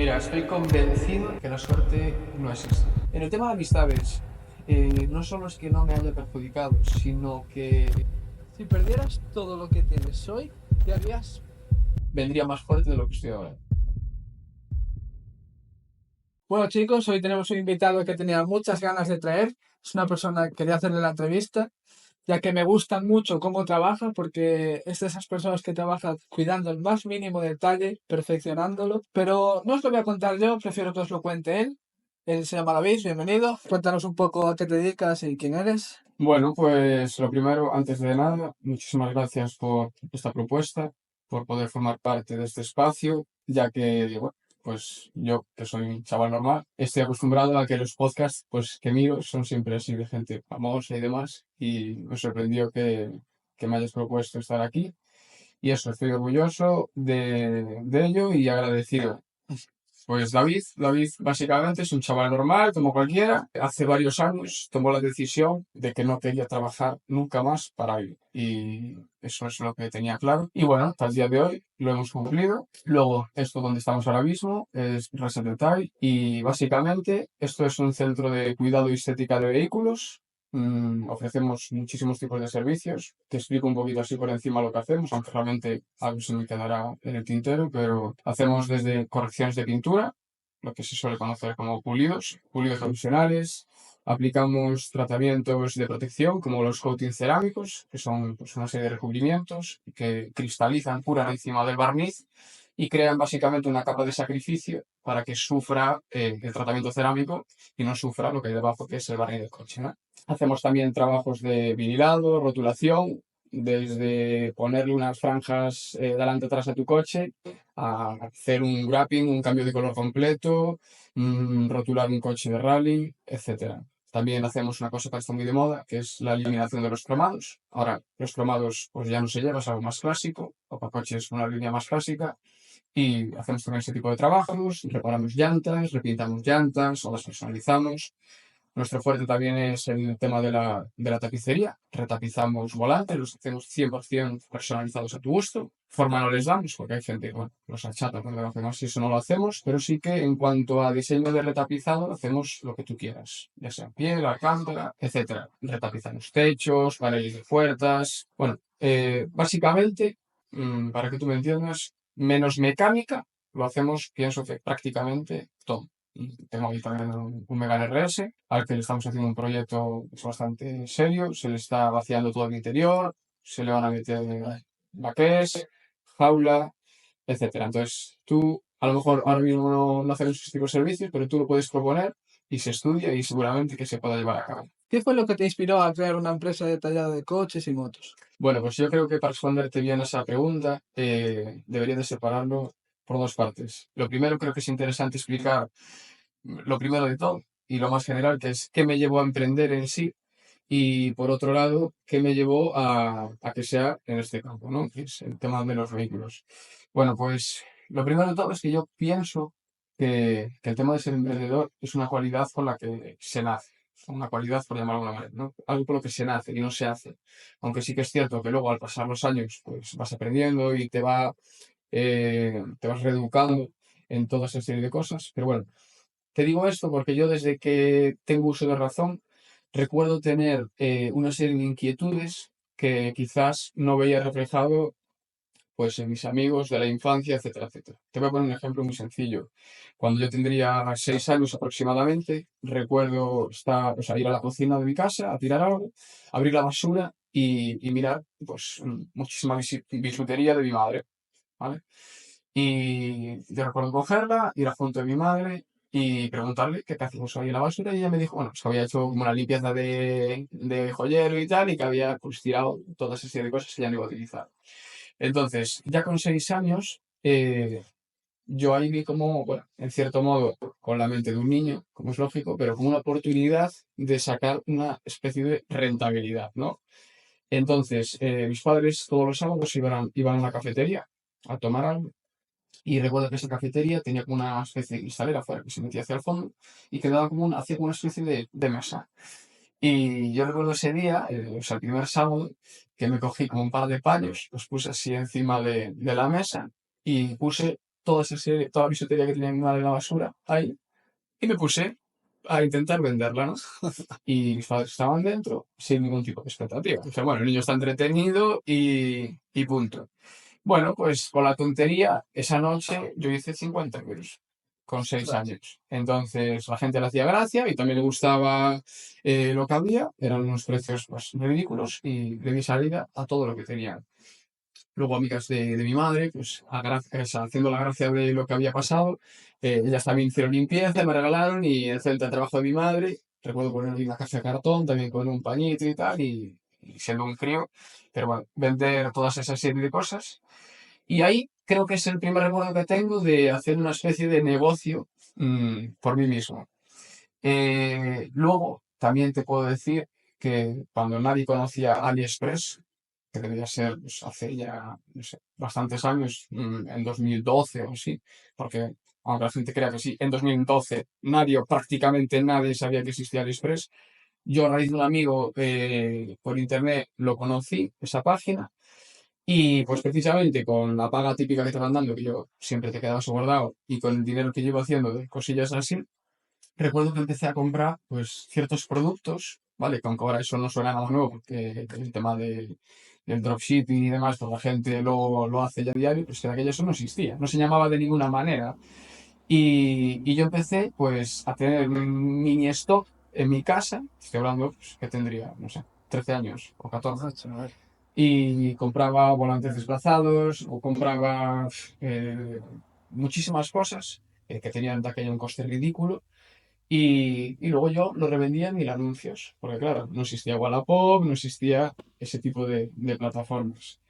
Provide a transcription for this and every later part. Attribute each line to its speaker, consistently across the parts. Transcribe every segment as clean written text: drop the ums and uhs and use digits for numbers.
Speaker 1: Mira, estoy convencido que la suerte no existe. En el tema de amistades, no solo es que no me haya perjudicado, sino que si perdieras todo lo que tienes hoy, ¿qué harías? Vendría más fuerte de lo que estoy ahora. Bueno, chicos, hoy tenemos un invitado que tenía muchas ganas de traer. Es una persona que quería hacerle la entrevista, ya que me gusta mucho cómo trabaja, porque es de esas personas que trabajan cuidando el más mínimo detalle, perfeccionándolo. Pero no os lo voy a contar yo, prefiero que os lo cuente él. Él se llama David, bienvenido. Cuéntanos un poco a qué te dedicas y quién eres. Bueno, pues lo primero, antes de nada, muchísimas gracias por esta propuesta, por poder formar parte de este espacio, ya que, bueno, pues yo, que soy un chaval normal, estoy acostumbrado a que los podcasts pues, que miro son siempre así de gente famosa y demás, y me sorprendió que me hayas propuesto estar aquí. Y eso, estoy orgulloso de ello y agradecido. Pues David básicamente es un chaval normal, como cualquiera. Hace varios años tomó la decisión de que no quería trabajar nunca más para él. Y eso es lo que tenía claro. Y bueno, hasta el día de hoy lo hemos cumplido. Luego, esto donde estamos ahora mismo es Reset Detail. Y básicamente esto es un centro de cuidado y estética de vehículos. Ofrecemos muchísimos tipos de servicios. Te explico un poquito así por encima lo que hacemos, aunque realmente algo se me quedará en el tintero, pero hacemos desde correcciones de pintura, lo que se suele conocer como pulidos, pulidos profesionales. Aplicamos tratamientos de protección como los coating cerámicos, que son pues, una serie de recubrimientos que cristalizan, curan encima del barniz y crean básicamente una capa de sacrificio para que sufra el tratamiento cerámico y no sufra lo que hay debajo, que es el barniz del coche, ¿no? Hacemos también trabajos de vinilado, rotulación, desde ponerle unas franjas delante atrás a tu coche, a hacer un wrapping, un cambio de color completo, rotular un coche de rally, etcétera. También hacemos una cosa que está muy de moda, que es la eliminación de los cromados. Ahora, los cromados pues ya no se lleva, es algo más clásico, o para coches una línea más clásica, y hacemos también ese tipo de trabajos, reparamos llantas, repintamos llantas o las personalizamos. Nuestro fuerte también es el tema de la tapicería. Retapizamos volantes, los hacemos 100% personalizados a tu gusto. Forma no les damos, porque hay gente que bueno, los achata con lo demás y eso no lo hacemos, pero sí que en cuanto a diseño de retapizado, hacemos lo que tú quieras, ya sea piel, alcántara, etcétera. Retapizamos techos, paneles de puertas. Bueno, básicamente, para que tú me entiendas, menos mecánica, lo hacemos, pienso que prácticamente todo. Y tengo aquí también un Megane RS, al que le estamos haciendo un proyecto pues, bastante serio. Se le está vaciando todo el interior, se le van a meter baquets, jaula, etcétera. Entonces, tú, a lo mejor ahora mismo no hacemos ese tipo de servicios, pero tú lo puedes proponer y se estudia y seguramente que se pueda llevar a cabo. ¿Qué fue lo que te inspiró a crear una empresa detallada de coches y motos? Bueno, pues yo creo que para responderte bien a esa pregunta, debería de separarlo por dos partes. Lo primero creo que es interesante explicar lo primero de todo y lo más general, que es qué me llevó a emprender en sí y por otro lado, qué me llevó a que sea en este campo, ¿no? Que es el tema de los vehículos. Bueno, pues lo primero de todo es que yo pienso que el tema de ser emprendedor es una cualidad con la que se nace. Una cualidad, por llamarlo de alguna manera, ¿no? Algo por lo que se nace y no se hace. Aunque sí que es cierto que luego al pasar los años, pues vas aprendiendo y te vas reeducando en toda esa serie de cosas. Pero bueno, te digo esto porque yo desde que tengo uso de razón recuerdo tener una serie de inquietudes que quizás no veía reflejado pues en mis amigos de la infancia, etcétera, etcétera. Te voy a poner un ejemplo muy sencillo. Cuando yo tendría 6 años aproximadamente, recuerdo o sea, ir a la cocina de mi casa a tirar algo, abrir la basura y mirar pues muchísima bisutería de mi madre, ¿vale? Y yo recuerdo cogerla, ir a junto de mi madre y preguntarle qué hacíamos ahí en la basura y ella me dijo, bueno, pues que había hecho como una limpieza de joyero y tal y que había pues tirado toda esa serie de cosas que ya no iba a utilizar. Entonces, ya con 6 años, yo ahí vi como, bueno, en cierto modo, con la mente de un niño, como es lógico, pero como una oportunidad de sacar una especie de rentabilidad, ¿no? Entonces, mis padres todos los sábados iban a una cafetería a tomar algo y recuerdo que esa cafetería tenía como una especie de cristalera afuera que se metía hacia el fondo y que daba como hacía como una especie de mesa. Y yo recuerdo ese día, o sea, el primer sábado, que me cogí como un par de paños, los puse así encima de la mesa y puse toda la bisutería que tenía mi madre en la basura ahí y me puse a intentar venderla, ¿no? Y mis padres estaban dentro sin ningún tipo de expectativa. Dije, bueno, el niño está entretenido y punto. Bueno, pues con la tontería, esa noche yo hice 50 euros con 6 años. Entonces la gente le hacía gracia y también le gustaba lo que había. Eran unos precios pues, ridículos y le di salida a todo lo que tenían. Luego amigas de mi madre, pues haciendo la gracia de lo que había pasado, ellas también hicieron limpieza, me regalaron y el centro de trabajo de mi madre, recuerdo poner ahí una caja de cartón, también con un pañito y tal, y siendo un crío, pero bueno, vender todas esas serie de cosas. Y ahí creo que es el primer recuerdo que tengo de hacer una especie de negocio por mí mismo. Luego, también te puedo decir que cuando nadie conocía AliExpress, que debía ser pues, hace ya, no sé, bastantes años, en 2012 o así, porque aunque la gente crea que sí, en 2012 nadie o prácticamente nadie sabía que existía AliExpress. Yo a raíz de un amigo por internet lo conocí, esa página, y pues precisamente con la paga típica que te van dando, que yo siempre te quedaba guardado, y con el dinero que llevo haciendo de cosillas así, recuerdo que empecé a comprar pues ciertos productos, ¿vale? Que aunque ahora eso no suena nada nuevo, porque el tema del dropshipping y demás, pues la gente lo hace ya a diario, pues en aquello eso no existía, no se llamaba de ninguna manera. Y yo empecé pues a tener un mini stock en mi casa, estoy hablando pues, que tendría, no sé, 13 años o 14. Y compraba volantes desplazados o compraba eh, muchísimas cosas que tenían de aquello un coste ridículo y luego yo lo revendía en mil anuncios, porque claro, no existía Wallapop, no existía ese tipo de plataformas.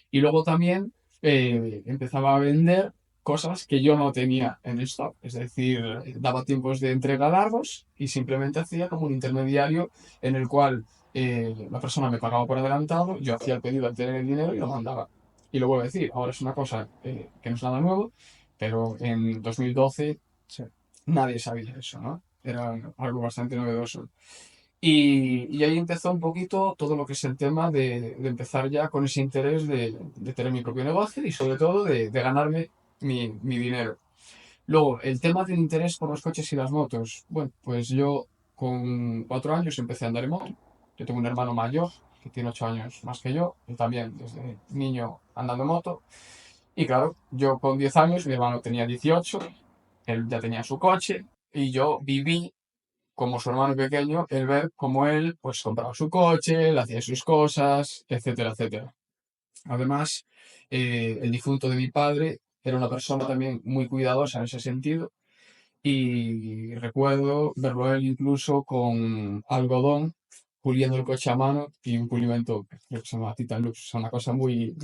Speaker 1: Y luego también empezaba a vender cosas que yo no tenía en stock, es decir, daba tiempos de entrega largos y simplemente hacía como un intermediario en el cual la persona me pagaba por adelantado, yo hacía el pedido al tener el dinero y lo mandaba. Y lo vuelvo a decir, ahora es una cosa que no es nada nuevo, pero en 2012 nadie sabía eso, ¿no? Era algo bastante novedoso. Y ahí empezó un poquito todo lo que es el tema de empezar ya con ese interés de tener mi propio negocio y sobre todo de ganarme mi dinero. Luego, el tema del interés por los coches y las motos. Bueno, pues yo con 4 años empecé a andar en moto. Yo tengo un hermano mayor que tiene 8 años más que yo, y también desde niño andando en moto. Y claro, yo con 10 años, mi hermano tenía 18, él ya tenía su coche y yo viví como su hermano pequeño, el ver cómo él pues compraba su coche, él hacía sus cosas, etcétera, etcétera. Además, el difunto de mi padre era una persona también muy cuidadosa en ese sentido y recuerdo verlo a él incluso con algodón puliendo el coche a mano y un pulimento creo que se llama Titan Lux, es una cosa muy,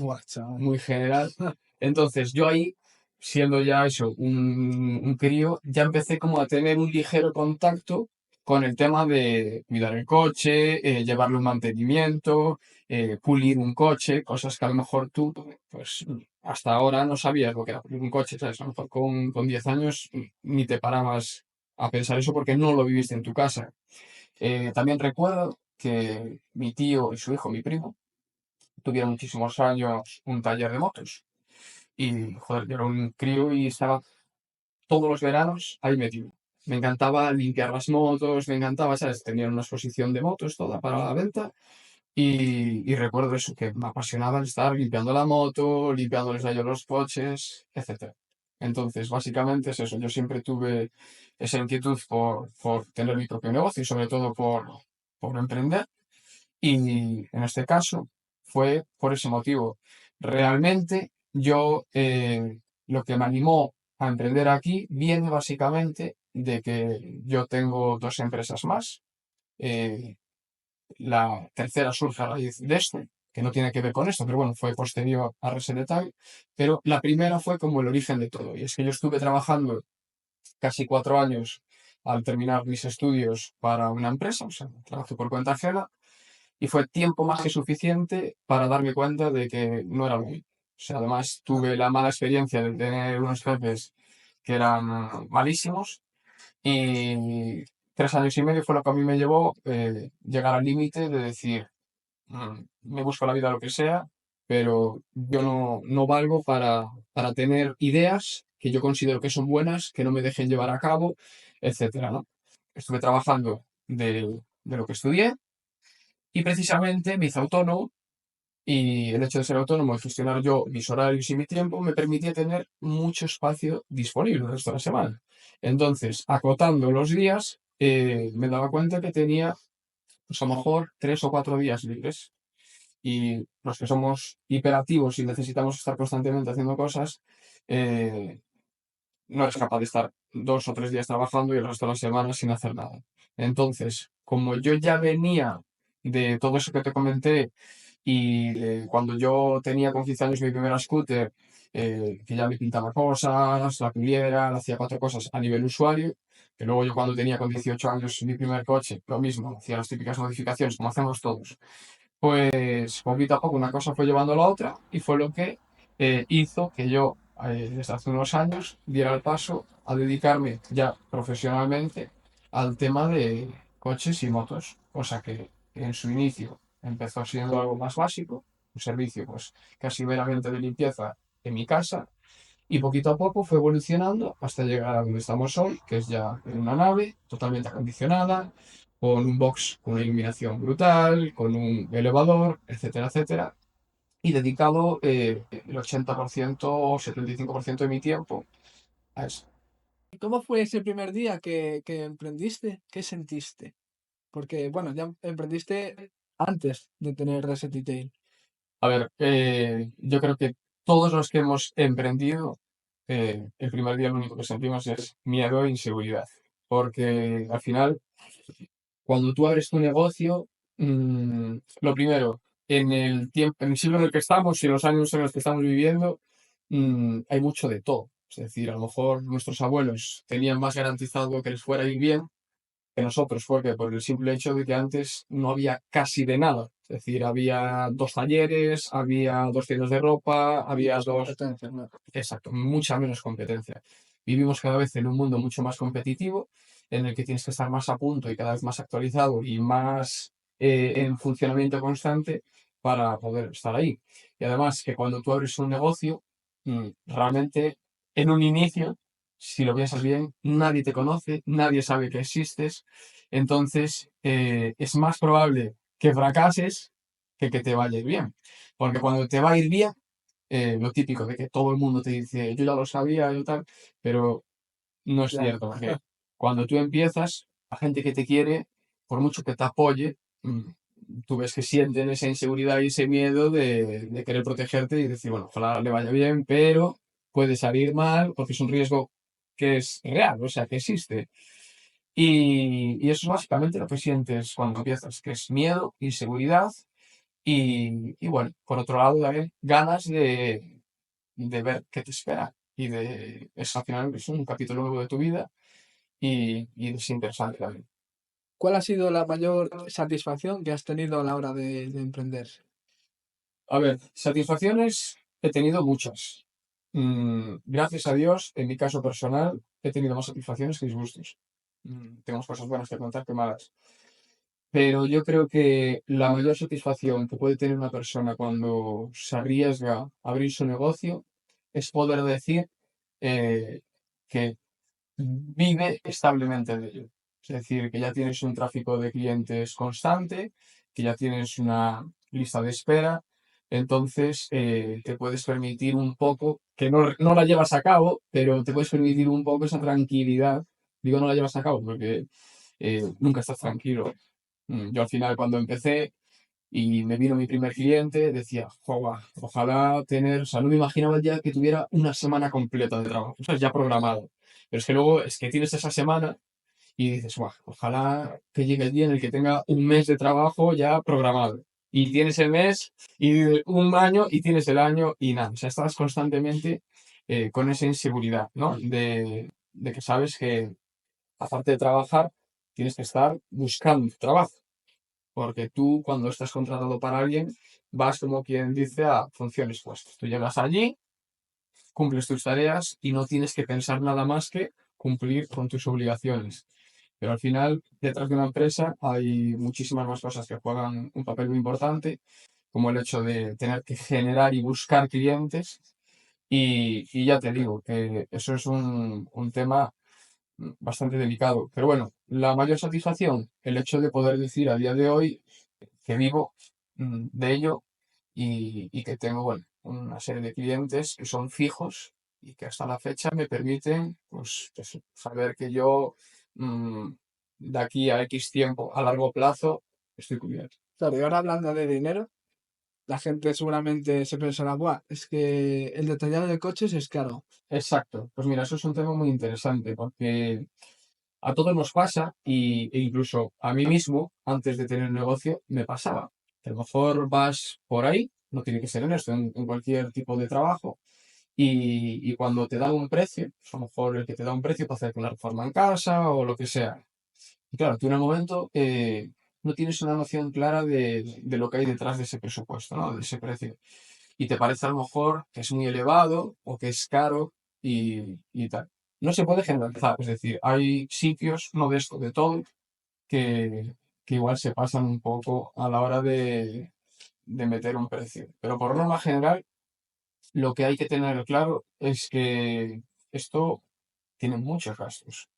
Speaker 1: muy general. Entonces yo ahí, siendo ya eso, un crío, ya empecé como a tener un ligero contacto con el tema de cuidar el coche, llevarle un mantenimiento, pulir un coche, cosas que a lo mejor tú, pues hasta ahora no sabías lo que era pulir un coche, ¿sabes? A lo mejor con 10 años ni te parabas a pensar eso porque no lo viviste en tu casa. También recuerdo que mi tío y su hijo, mi primo, tuvieron muchísimos años un taller de motos. Y, joder, yo era un crío y estaba todos los veranos ahí metido. Me encantaba limpiar las motos, me encantaba, ¿sabes? Tenían una exposición de motos toda para la venta. Y recuerdo eso, que me apasionaba el estar limpiando la moto, limpiándoles a ellos los coches, etcétera. Entonces, básicamente es eso. Yo siempre tuve esa inquietud por tener mi propio negocio y sobre todo por emprender. Y en este caso fue por ese motivo. Realmente yo lo que me animó a emprender aquí viene básicamente de que yo tengo dos empresas más. Eh, la tercera surge a raíz de esto, que no tiene que ver con esto, pero bueno, fue posterior a Resenetal. Pero la primera fue como el origen de todo. Y es que yo estuve trabajando casi 4 años al terminar mis estudios para una empresa, o sea, trabajé por cuenta ajena y fue tiempo más que suficiente para darme cuenta de que no era lo mío. O sea, además tuve la mala experiencia de tener unos jefes que eran malísimos y 3 años y medio fue lo que a mí me llevó llegar al límite de decir, me busco la vida lo que sea
Speaker 2: pero yo no valgo para tener ideas que yo considero que son buenas, que no me dejen llevar a cabo, etcétera, ¿no? Estuve trabajando de lo que estudié y precisamente me hice autónomo y el hecho de ser autónomo y gestionar yo mis horarios y mi tiempo me permitía tener mucho espacio disponible el resto de la semana. Entonces, acotando los días, me daba cuenta que tenía, pues a lo mejor, 3 o 4 días libres. Y los que somos hiperactivos y necesitamos estar constantemente haciendo cosas, eh, no eres capaz de estar 2 o 3 días trabajando y el resto de la semana sin hacer nada. Entonces, como yo ya venía de todo eso que te comenté y cuando yo tenía con 15 años mi primera scooter, que ya me pintaba cosas, la puliera, le hacía 4 cosas a nivel usuario, que luego yo cuando tenía con 18 años mi primer coche, lo mismo, hacía las típicas modificaciones como hacemos todos. Pues poquito a poco una cosa fue llevando a la otra y fue lo que hizo que yo desde hace unos años diera el paso a dedicarme ya profesionalmente al tema de coches y motos, cosa que en su inicio empezó siendo algo más básico, un servicio pues casi meramente de limpieza en mi casa y poquito a poco fue evolucionando hasta llegar a donde estamos hoy, que es ya en una nave totalmente acondicionada, con un box con una iluminación brutal, con un elevador, etcétera, etcétera, y dedicado el 80% o 75% de mi tiempo a eso.
Speaker 1: ¿Cómo fue ese primer día que emprendiste? ¿Qué sentiste? Porque, bueno, ya emprendiste antes de tener Reset Detail.
Speaker 2: A ver, yo creo que todos los que hemos emprendido, el primer día lo único que sentimos es miedo e inseguridad, porque al final cuando tú abres tu negocio, lo primero, en el tiempo, en el siglo en el que estamos y en los años en los que estamos viviendo, hay mucho de todo. Es decir, a lo mejor nuestros abuelos tenían más garantizado que les fuera a ir bien que nosotros, porque por el simple hecho de que antes no había casi de nada. Es decir, había 2 talleres, había 2 tiendas de ropa, había dos.
Speaker 1: Competencias, ¿no?
Speaker 2: Exacto, mucha menos competencia. Vivimos cada vez en un mundo mucho más competitivo, en el que tienes que estar más a punto y cada vez más actualizado y más en funcionamiento constante para poder estar ahí. Y además que cuando tú abres un negocio, realmente en un inicio, si lo piensas bien, nadie te conoce, nadie sabe que existes, entonces es más probable que fracases que te vaya a ir bien. Porque cuando te va a ir bien, lo típico de que todo el mundo te dice, yo ya lo sabía, yo tal, pero no es
Speaker 1: Ya.
Speaker 2: cierto, porque cuando tú empiezas, la gente que te quiere, por mucho que te apoye, tú ves que sienten esa inseguridad y ese miedo de querer protegerte y decir, bueno, ojalá le vaya bien, pero puede salir mal porque es un riesgo que es real, o sea, que existe. Y eso es básicamente lo que sientes cuando empiezas, que es miedo, inseguridad y bueno, por otro lado también ganas de ver qué te espera. Y es al final es un capítulo nuevo de tu vida y es interesante también.
Speaker 1: ¿Cuál ha sido la mayor satisfacción que has tenido a la hora de emprender?
Speaker 2: A ver, satisfacciones he tenido muchas. Gracias a Dios, en mi caso personal, he tenido más satisfacciones que disgustos. Tengo cosas buenas que contar que malas. Pero yo creo que la mayor satisfacción que puede tener una persona cuando se arriesga a abrir su negocio es poder decir eh, que vive establemente de ello. Es decir, que ya tienes un tráfico de clientes constante, que ya tienes una lista de espera, entonces te puedes permitir un poco, que no la llevas a cabo, pero te puedes permitir un poco esa tranquilidad. Digo, no la llevas a cabo porque nunca estás tranquilo. Yo al final cuando empecé y me vino mi primer cliente, decía, "Joa, ojalá tener, o sea, no me imaginaba ya que tuviera una semana completa de trabajo, o sea, ya programado. Pero es que luego es que tienes esa semana y dices, "Buah, ojalá que llegue el día en el que tenga un mes de trabajo ya programado. Y tienes el mes y un año y tienes el año y nada. O sea, estás constantemente con esa inseguridad, ¿no? De que sabes que aparte de trabajar, tienes que estar buscando trabajo. Porque tú, cuando estás contratado para alguien, vas como quien dice a funciones puestas. Tú llegas allí, cumples tus tareas y no tienes que pensar nada más que cumplir con tus obligaciones. Pero al final, detrás de una empresa hay muchísimas más cosas que juegan un papel muy importante, como el hecho de tener que generar y buscar clientes. Y ya te digo que eso es un tema bastante delicado. Pero bueno, la mayor satisfacción, el hecho de poder decir a día de hoy que vivo de ello y que tengo, bueno, una serie de clientes que son fijos y que hasta la fecha me permiten, pues, eso, saber que yo mm, de aquí a X tiempo, a largo plazo, estoy cubierto.
Speaker 1: Claro, y ahora hablando de dinero, la gente seguramente se pensará, buah, es que el detallado de coches es caro.
Speaker 2: Exacto. Pues mira, eso es un tema muy interesante porque a todos nos pasa e incluso a mí mismo, antes de tener un negocio, me pasaba. Que a lo mejor vas por ahí, no tiene que ser en esto, en cualquier tipo de trabajo, y cuando te dan un precio, pues a lo mejor el que te da un precio para hacer una reforma en casa o lo que sea. Y claro, tú en el momento no tienes una noción clara de lo que hay detrás de ese presupuesto, ¿no? De ese precio. Y te parece a lo mejor que es muy elevado o que es caro y tal. No se puede generalizar, es decir, hay sitios, no de esto, de todo, que, que igual se pasan un poco a la hora de meter un precio. Pero por norma general, lo que hay que tener claro es que esto tiene muchos gastos.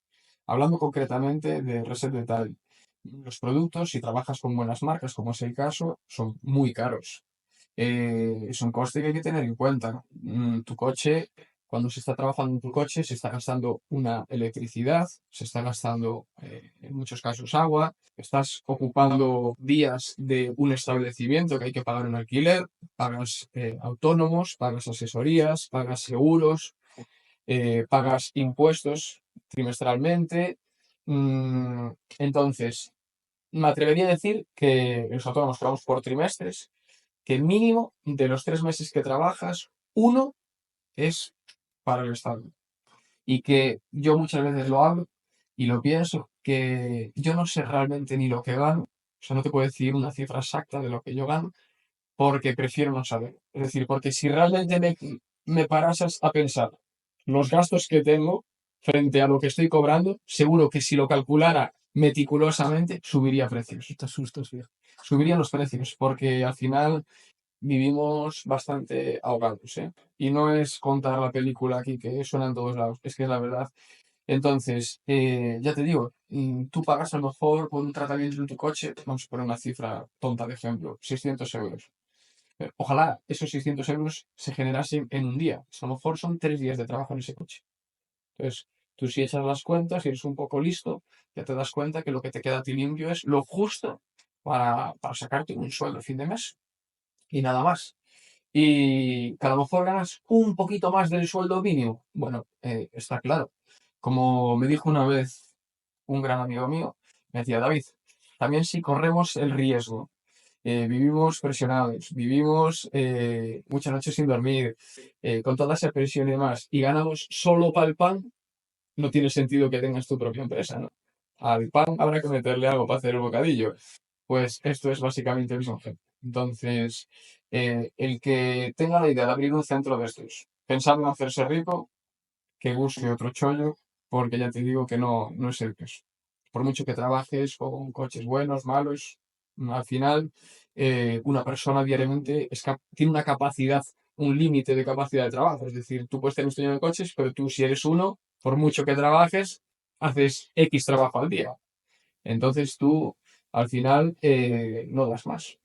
Speaker 2: Hablando concretamente de Reset Detail, los productos, si trabajas con buenas marcas, como es el caso, son muy caros. Es un coste que hay que tener en cuenta. Tu coche, cuando se está trabajando en tu coche, se está gastando una electricidad, se está gastando en muchos casos agua, estás ocupando días de un establecimiento que hay que pagar un alquiler, pagas autónomos, pagas asesorías, pagas seguros, pagas impuestos trimestralmente. Mm, entonces, me atrevería a decir que los autónomos trabajamos por trimestres, que mínimo de los 3 meses que trabajas, uno es para el Estado. Y que yo muchas veces lo hablo y lo pienso, que yo no sé realmente ni lo que gano, o sea, no te puedo decir una cifra exacta de lo que yo gano, porque prefiero no saber. Es decir, porque si realmente me parases a pensar los gastos que tengo frente a lo que estoy cobrando, seguro que si lo calculara meticulosamente, subiría precios.
Speaker 1: Estos sustos, viejo.
Speaker 2: Subirían los precios, porque al final vivimos bastante ahogados, ¿eh? Y no es contar la película aquí que suena en todos lados, es que es la verdad. Entonces, ya te digo, tú pagas a lo mejor por un tratamiento en tu coche, vamos a poner una cifra tonta de ejemplo, 600 euros. Ojalá esos 600 euros se generasen en un día. A lo mejor son 3 días de trabajo en ese coche. Entonces, tú si echas las cuentas y eres un poco listo, ya te das cuenta que lo que te queda a ti limpio es lo justo para sacarte un sueldo a fin de mes y nada más. Y que a lo mejor ganas un poquito más del sueldo mínimo. Bueno, está claro. Como me dijo una vez un gran amigo mío, me decía, David, también si corremos el riesgo, vivimos presionados, vivimos muchas noches sin dormir, con toda esa presión y demás, y ganamos solo para el pan, no tiene sentido que tengas tu propia empresa, ¿no? Al pan habrá que meterle algo para hacer el bocadillo. Pues esto es básicamente el mismo ejemplo. Entonces, el que tenga la idea de abrir un centro de estos, pensando en hacerse rico, que busque otro chollo, porque ya te digo que no es el caso. Por mucho que trabajes con coches buenos, malos, al final una persona diariamente tiene una capacidad, un límite de capacidad de trabajo. Es decir, tú puedes tener un estudio de coches, pero tú si eres uno, por mucho que trabajes, haces X trabajo al día. Entonces tú al final no das más.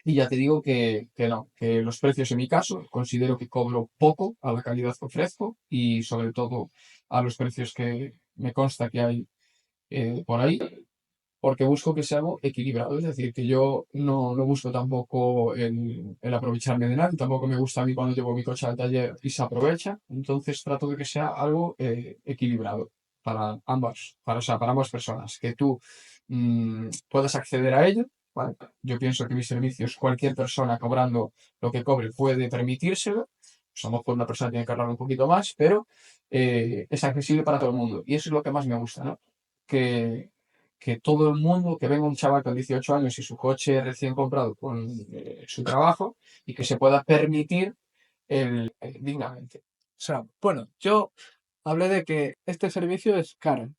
Speaker 2: Y ya te digo que no, que los precios en mi caso considero que cobro poco a la calidad que ofrezco y sobre todo a los precios que me consta que hay por ahí, porque busco que sea algo equilibrado. Es decir, que yo no busco tampoco el aprovecharme de nadie, tampoco me gusta a mí cuando llevo mi coche al taller y se aprovecha. Entonces trato de que sea algo equilibrado para ambas, o sea, para ambas personas, que tú puedas acceder a ello. ¿Vale? Yo pienso que mis servicios, cualquier persona cobrando lo que cobre puede permitírselo. Pues a lo mejor una persona tiene que ahorrar un poquito más, pero es accesible para todo el mundo. Y eso es lo que más me gusta, ¿no? Que, que todo el mundo, que venga un chaval con 18 años y su coche recién comprado con su trabajo y que se pueda permitir dignamente.
Speaker 1: O sea, bueno, yo hablé de que este servicio es caro,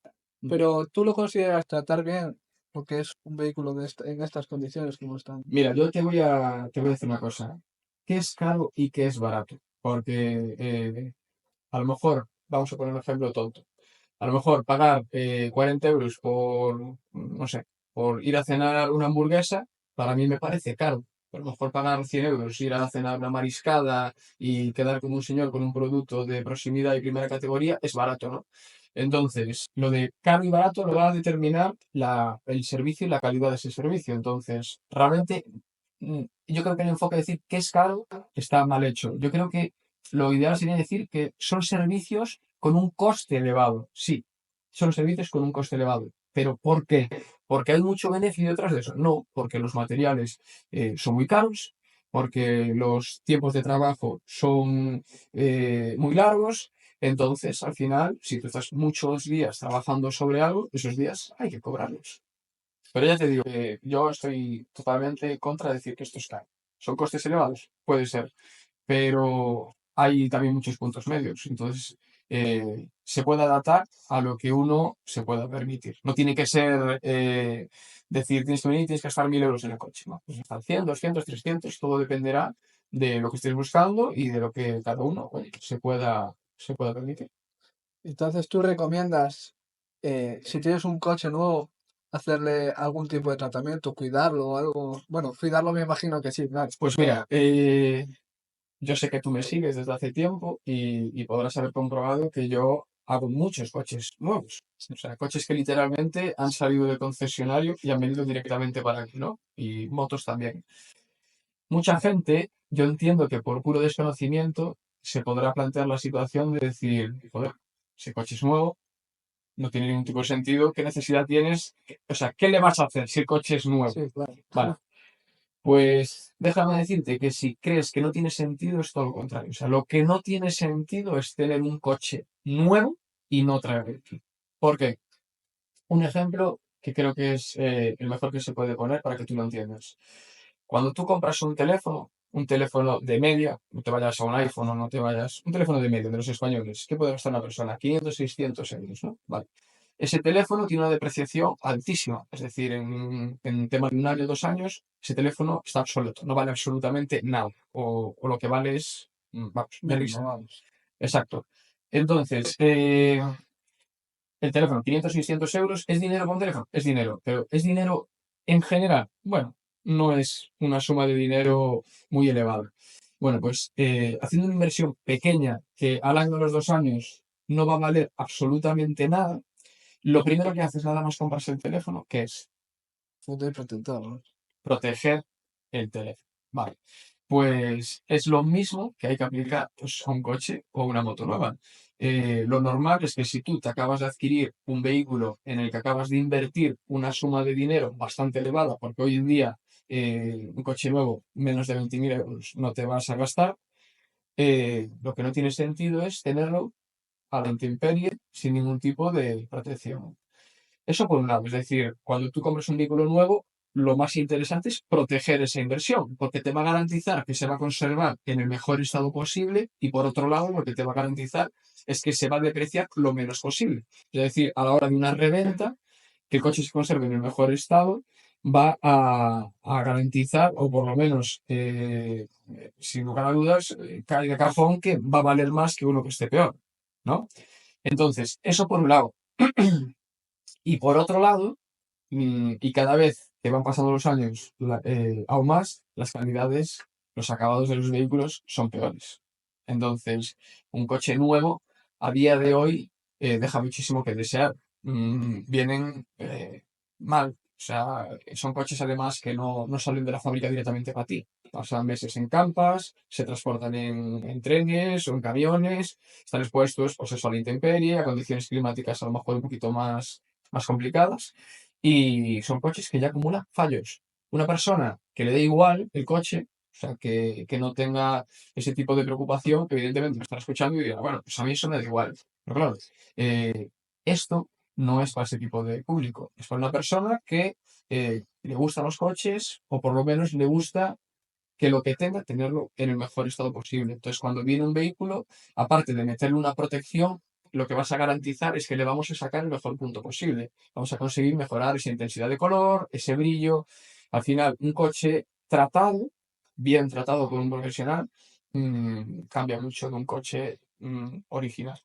Speaker 1: pero ¿tú lo consideras tratar bien o qué es un vehículo en estas condiciones como están?
Speaker 2: Mira, yo te voy a decir una cosa. ¿Qué es caro y qué es barato? Porque a lo mejor, vamos a poner un ejemplo tonto. A lo mejor pagar 40 euros por, no sé, por ir a cenar una hamburguesa, para mí me parece caro. A lo mejor pagar 100 euros, ir a cenar una mariscada y quedar como un señor con un producto de proximidad y primera categoría es barato, ¿no? Entonces, lo de caro y barato lo va a determinar el servicio y la calidad de ese servicio. Entonces, realmente, yo creo que el enfoque de decir que es caro está mal hecho. Yo creo que lo ideal sería decir que son servicios con un coste elevado. Sí, son servicios con un coste elevado. ¿Pero por qué? ¿Porque hay mucho beneficio detrás de eso? No, porque los materiales son muy caros, porque los tiempos de trabajo son muy largos. Entonces, al final, si tú estás muchos días trabajando sobre algo, esos días hay que cobrarlos. Pero ya te digo que yo estoy totalmente contra decir que esto es caro. ¿Son costes elevados? Puede ser, pero hay también muchos puntos medios. Entonces, se puede adaptar a lo que uno se pueda permitir. No tiene que ser decir, tienes que venir y tienes que gastar 1000 euros en el coche. No, pues gastar 100, 200, 300, todo dependerá de lo que estés buscando y de lo que cada uno oye, se pueda permitir.
Speaker 1: Entonces, ¿tú recomiendas, si tienes un coche nuevo, hacerle algún tipo de tratamiento, cuidarlo o algo? Bueno, cuidarlo me imagino que sí, claro.
Speaker 2: Pues mira, yo sé que tú me sigues desde hace tiempo y podrás haber comprobado que yo hago muchos coches nuevos. O sea, coches que literalmente han salido del concesionario y han venido directamente para aquí, ¿no? Y motos también. Mucha gente, yo entiendo que por puro desconocimiento se podrá plantear la situación de decir, joder, ese coche es nuevo, no tiene ningún tipo de sentido, ¿qué necesidad tienes? O sea, ¿qué le vas a hacer si el coche es nuevo?
Speaker 1: Sí, claro.
Speaker 2: Vale. Pues déjame decirte que si crees que no tiene sentido es todo lo contrario. O sea, lo que no tiene sentido es tener un coche nuevo y no traerlo aquí. ¿Por qué? Un ejemplo que creo que es el mejor que se puede poner para que tú lo entiendas. Cuando tú compras un teléfono de media, no te vayas a un iPhone o no te vayas, un teléfono de media de los españoles, ¿qué puede gastar una persona? 500, 600 euros, ¿no? Vale. Ese teléfono tiene una depreciación altísima, es decir, en tema de un año, 2 años, ese teléfono está obsoleto, no vale absolutamente nada, o lo que vale es, vamos, de
Speaker 1: Mínimo,
Speaker 2: risa.
Speaker 1: vamos.
Speaker 2: Exacto. Entonces, el teléfono, 500, 600 euros, ¿es dinero para un teléfono? Es dinero, pero ¿es dinero en general? Bueno, no es una suma de dinero muy elevada. Bueno, pues haciendo una inversión pequeña que al año de los 2 años no va a valer absolutamente nada, lo primero que haces nada más comprarse el teléfono, que es
Speaker 1: Punto y protector, ¿no?
Speaker 2: proteger el teléfono. Vale. Pues es lo mismo que hay que aplicar pues, a un coche o a una moto nueva. Lo normal es que si tú te acabas de adquirir un vehículo en el que acabas de invertir una suma de dinero bastante elevada, porque hoy en día un coche nuevo, menos de 20.000 euros, no te vas a gastar, lo que no tiene sentido es tenerlo a la intemperie sin ningún tipo de protección. Eso por un lado, es decir, cuando tú compras un vehículo nuevo, lo más interesante es proteger esa inversión, porque te va a garantizar que se va a conservar en el mejor estado posible y por otro lado, lo que te va a garantizar es que se va a depreciar lo menos posible. Es decir, a la hora de una reventa, que el coche se conserve en el mejor estado, va a garantizar, o por lo menos, sin lugar a dudas, cae de cajón que va a valer más que uno que esté peor, ¿no? Entonces, eso por un lado. Y por otro lado, y cada vez que van pasando los años, aún más, las calidades, los acabados de los vehículos son peores. Entonces, un coche nuevo a día de hoy deja muchísimo que desear. Vienen mal. O sea, son coches además que no salen de la fábrica directamente para ti. Pasan meses en campas, se transportan en trenes o en camiones, están expuestos pues eso, a la intemperie, a condiciones climáticas a lo mejor un poquito más complicadas y son coches que ya acumulan fallos. Una persona que le dé igual el coche, o sea, que no tenga ese tipo de preocupación, que evidentemente me estará escuchando y dirá, bueno, pues a mí eso me da igual. Pero claro, esto no es para ese tipo de público. Es para una persona que le gustan los coches o por lo menos le gusta que lo que tenga, tenerlo en el mejor estado posible. Entonces, cuando viene un vehículo, aparte de meterle una protección, lo que vas a garantizar es que le vamos a sacar el mejor punto posible. Vamos a conseguir mejorar esa intensidad de color, ese brillo. Al final, un coche tratado, bien tratado por un profesional, cambia mucho de un coche original.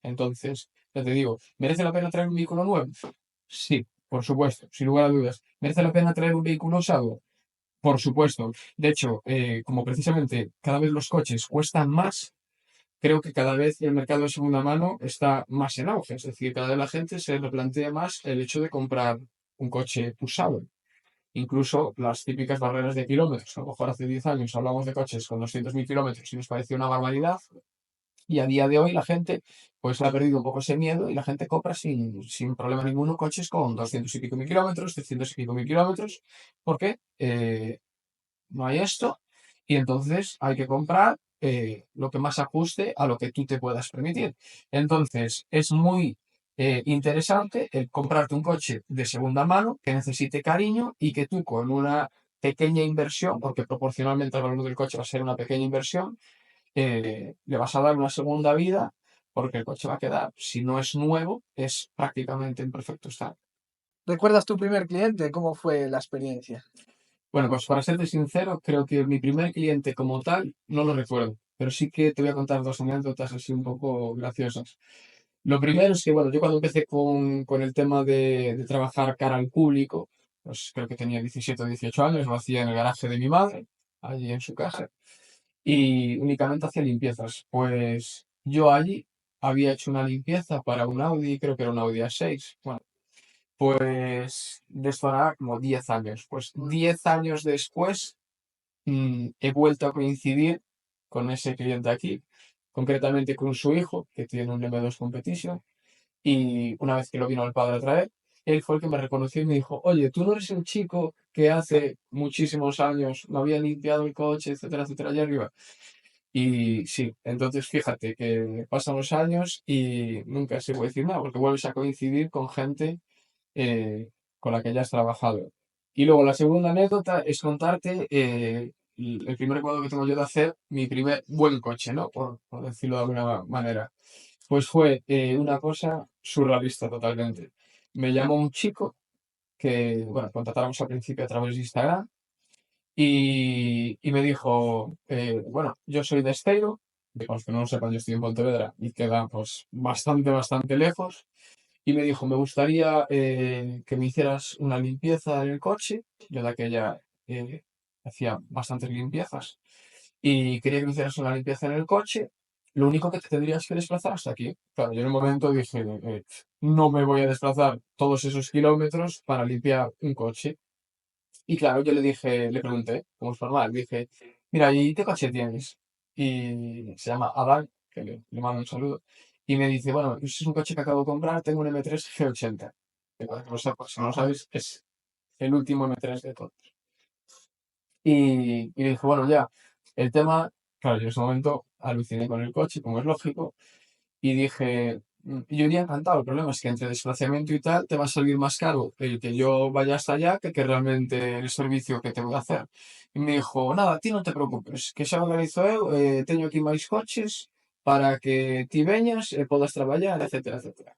Speaker 2: Entonces, ya te digo, ¿merece la pena traer un vehículo nuevo? Sí, por supuesto, sin lugar a dudas. ¿Merece la pena traer un vehículo usado? Por supuesto. De hecho, como precisamente cada vez los coches cuestan más, creo que cada vez el mercado de segunda mano está más en auge. Es decir, cada vez la gente se replantea más el hecho de comprar un coche usado. Incluso las típicas barreras de kilómetros. A lo mejor hace 10 años hablamos de coches con 200.000 kilómetros y nos parecía una barbaridad. Y a día de hoy la gente pues ha perdido un poco ese miedo y la gente compra sin problema ninguno coches con 200 y pico mil kilómetros, 300 y pico mil kilómetros. ¿Por qué? No hay esto y entonces hay que comprar lo que más ajuste a lo que tú te puedas permitir. Entonces es muy interesante el comprarte un coche de segunda mano que necesite cariño y que tú con una pequeña inversión, porque proporcionalmente al valor del coche va a ser una pequeña inversión, le vas a dar una segunda vida porque el coche va a quedar, si no es nuevo, es prácticamente en perfecto estado.
Speaker 1: ¿Recuerdas tu primer cliente? ¿Cómo fue la experiencia?
Speaker 2: Bueno, pues para serte sincero, creo que mi primer cliente como tal no lo recuerdo, pero sí que te voy a contar dos anécdotas así un poco graciosas. Lo primero es que, bueno, yo cuando empecé con el tema de trabajar cara al público, pues creo que tenía 17 o 18 años, lo hacía en el garaje de mi madre, allí en su casa, y únicamente hacía limpiezas. Pues yo allí había hecho una limpieza para un Audi, creo que era un Audi A6. Bueno, pues de esto hará como 10 años. Pues 10 años después he vuelto a coincidir con ese cliente aquí, concretamente con su hijo, que tiene un M2 Competition, y una vez que lo vino el padre a traer, él fue el que me reconoció y me dijo, oye, tú no eres el chico que hace muchísimos años me había limpiado el coche, etcétera, etcétera, allá arriba. Y sí, entonces fíjate que pasan los años y nunca se puede decir nada, porque vuelves a coincidir con gente con la que ya has trabajado. Y luego la segunda anécdota es contarte el primer recuerdo que tengo yo de hacer mi primer buen coche, ¿no? Por decirlo de alguna manera. Pues fue una cosa surrealista totalmente. Me llamó un chico que, bueno, contactamos al principio a través de Instagram y me dijo, bueno, yo soy de Esteiro, para los que no lo sepan, yo estoy en Pontevedra y queda pues bastante, bastante lejos. Y me dijo, me gustaría que me hicieras una limpieza en el coche. Yo de aquella hacía bastantes limpiezas. Y quería que me hicieras una limpieza en el coche. Lo único que te tendrías que desplazar hasta aquí. Claro, yo en un momento dije, no me voy a desplazar todos esos kilómetros para limpiar un coche. Y claro, yo le dije, le pregunté, como es normal, dije, mira, ¿y qué coche tienes? Y se llama Adán, que le mando un saludo. Y me dice, bueno, pues es un coche que acabo de comprar, tengo un M3 G80. Que para que lo sepas, si no lo sabes, es el último M3 de todos. Y le dije, bueno, ya, el tema, claro, yo en ese momento aluciné con el coche, como es lógico, y dije, yo iría encantado. El problema es que entre desplazamiento y tal te va a salir más caro el que yo vaya hasta allá que realmente el servicio que te voy a hacer. Y me dijo, nada, a ti no te preocupes, que xa organizo eu, teño aquí máis coches para que ti veñas e podas traballar, etcétera, etcétera.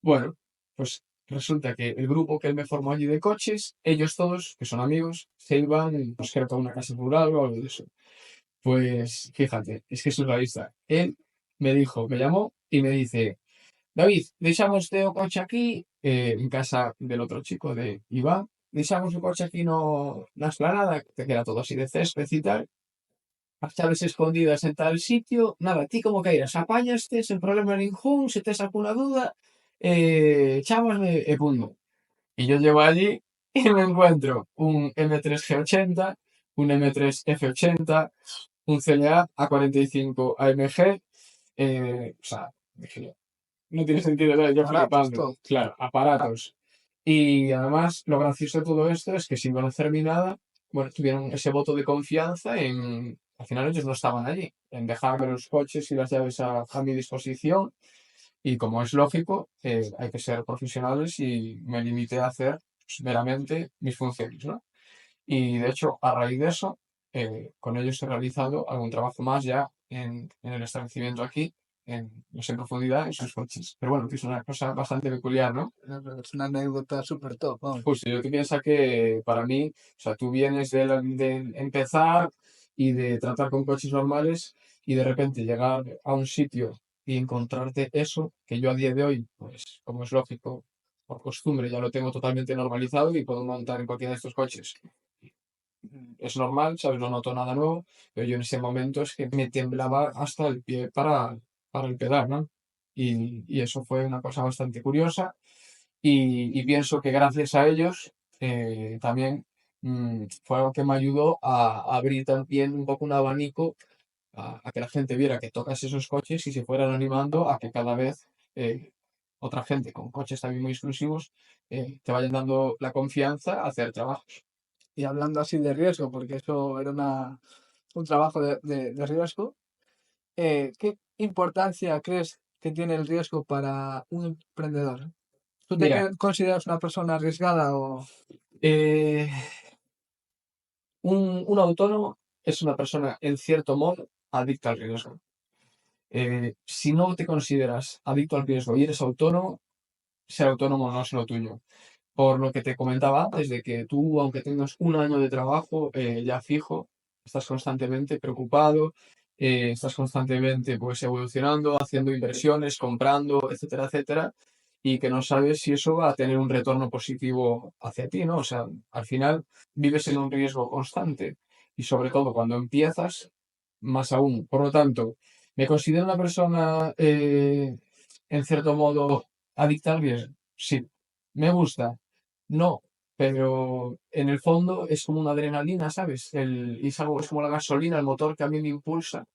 Speaker 2: Bueno, pues resulta que el grupo que él me formó allí de coches, ellos todos, que son amigos, se iban, pues creo que a una casa rural o algo de eso. Pues fíjate, es que es surrealista. Él me dijo, me llamó y me dice, David, deixamos o coche aquí, en casa del otro chico, de Iván, deixamos o coche aquí no, na esplanada, que era todo así de césped y tal, as chaves escondidas en tal sitio, nada, ti como queiras, apáñaste, sen problema ningún, se tes alguna duda, chámasme e punto. Y yo llego allí y me encuentro un M3 G80, un M3 F80, un CLA A45 AMG, o sea, dije yo, no tiene sentido, ¿sabes? Yo
Speaker 1: Aparatos,
Speaker 2: flipando,
Speaker 1: todo.
Speaker 2: claro, aparatos. Y además, lo gracioso de todo esto es que sin conocerme nada, bueno, tuvieron ese voto de confianza en, al final ellos no estaban allí, en dejarme los coches y las llaves a mi disposición. Y como es lógico, hay que ser profesionales y me limité a hacer pues, meramente mis funciones, ¿no? Y de hecho, a raíz de eso, con ellos he realizado algún trabajo más ya en el establecimiento aquí. no sé, en profundidad en sus coches. Pero bueno, que es una cosa bastante peculiar, ¿no?
Speaker 1: Es una anécdota súper top, vamos.
Speaker 2: Justo, yo que pienso que para mí, o sea, tú vienes de empezar y de tratar con coches normales y de repente llegar a un sitio y encontrarte eso, que yo a día de hoy, pues como es lógico, por costumbre ya lo tengo totalmente normalizado y puedo montar en cualquiera de estos coches. Es normal, ¿sabes? No noto nada nuevo, pero yo en ese momento es que me temblaba hasta el pie para el pedal, ¿no? Y eso fue una cosa bastante curiosa y pienso que gracias a ellos también fue algo que me ayudó a abrir también un poco un abanico a que la gente viera que tocas esos coches y se fueran animando a que cada vez otra gente con coches también muy exclusivos te vayan dando la confianza a hacer trabajos.
Speaker 1: Y hablando así de riesgo, porque eso era un trabajo de riesgo, ¿qué importancia crees que tiene el riesgo para un emprendedor? ¿Tú te
Speaker 2: Mira,
Speaker 1: consideras una persona arriesgada o
Speaker 2: eh, un autónomo es una persona en cierto modo adicta al riesgo. Si no te consideras adicto al riesgo y eres autónomo, ser autónomo no es lo tuyo. Por lo que te comentaba antes, de que tú, aunque tengas un año de trabajo ya fijo, estás constantemente preocupado, estás constantemente pues evolucionando, haciendo inversiones, comprando, etcétera, etcétera, y que no sabes si eso va a tener un retorno positivo hacia ti, ¿no? O sea, al final vives en un riesgo constante y sobre todo cuando empiezas, más aún. Por lo tanto, ¿me considero una persona en cierto modo adicta al riesgo? Sí. ¿Me gusta? No, pero en el fondo es como una adrenalina, ¿sabes? Es algo, es como la gasolina, el motor que a mí me impulsa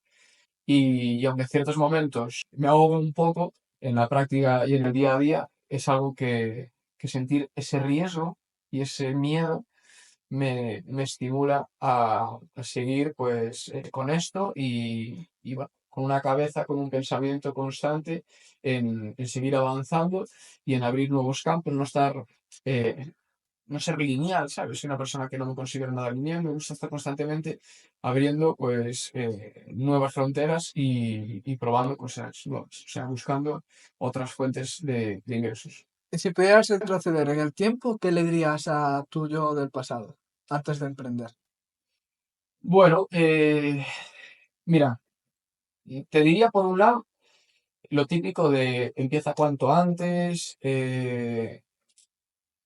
Speaker 2: y aunque en ciertos momentos me ahoga un poco, en la práctica y en el día a día es algo que sentir ese riesgo y ese miedo me estimula a seguir pues con esto y bueno, con una cabeza, con un pensamiento constante en seguir avanzando y en abrir nuevos campos, no estar eh, no ser lineal, ¿sabes? Soy una persona que no me considero nada lineal, me gusta estar constantemente abriendo pues nuevas fronteras y probando cosas nuevas, o sea, buscando otras fuentes de ingresos.
Speaker 1: y si pudieras retroceder en el tiempo, ¿qué le dirías a tu yo del pasado antes de emprender?
Speaker 2: Bueno, mira, te diría por un lado lo típico de empieza cuanto antes,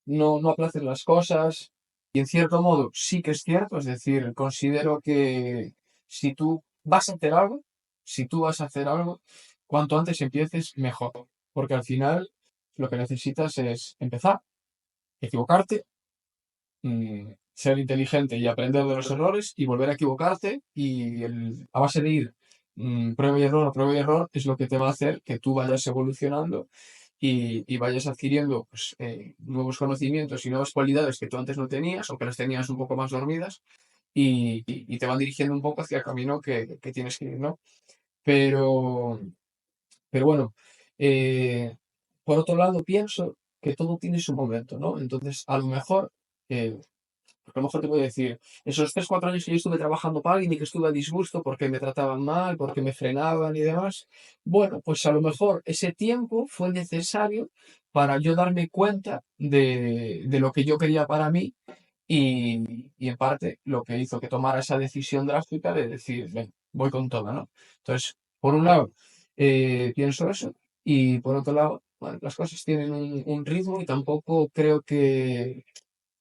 Speaker 2: no aplaces las cosas y en cierto modo sí que es cierto, es decir, considero que si tú vas a hacer algo, si tú vas a hacer algo, cuanto antes empieces, mejor, porque al final lo que necesitas es empezar, equivocarte, ser inteligente y aprender de los errores y volver a equivocarte y a base de ir prueba y error es lo que te va a hacer que tú vayas evolucionando y vayas adquiriendo pues, nuevos conocimientos y nuevas cualidades que tú antes no tenías o que las tenías un poco más dormidas y te van dirigiendo un poco hacia el camino que tienes que ir, ¿no? Pero, pero bueno, eh, por otro lado pienso que todo tiene su momento, ¿no? Entonces, a lo mejor, porque a lo mejor te voy a decir, esos 3 4 años que yo estuve trabajando para alguien y que estuve a disgusto porque me trataban mal, porque me frenaban y demás, bueno, pues a lo mejor ese tiempo fue necesario para yo darme cuenta de lo que yo quería para mí y en parte lo que hizo que tomara esa decisión drástica de decir, "Ven, voy con todo, ¿no?". Entonces, por un lado, pienso eso y por otro lado, bueno, las cosas tienen un ritmo y tampoco creo que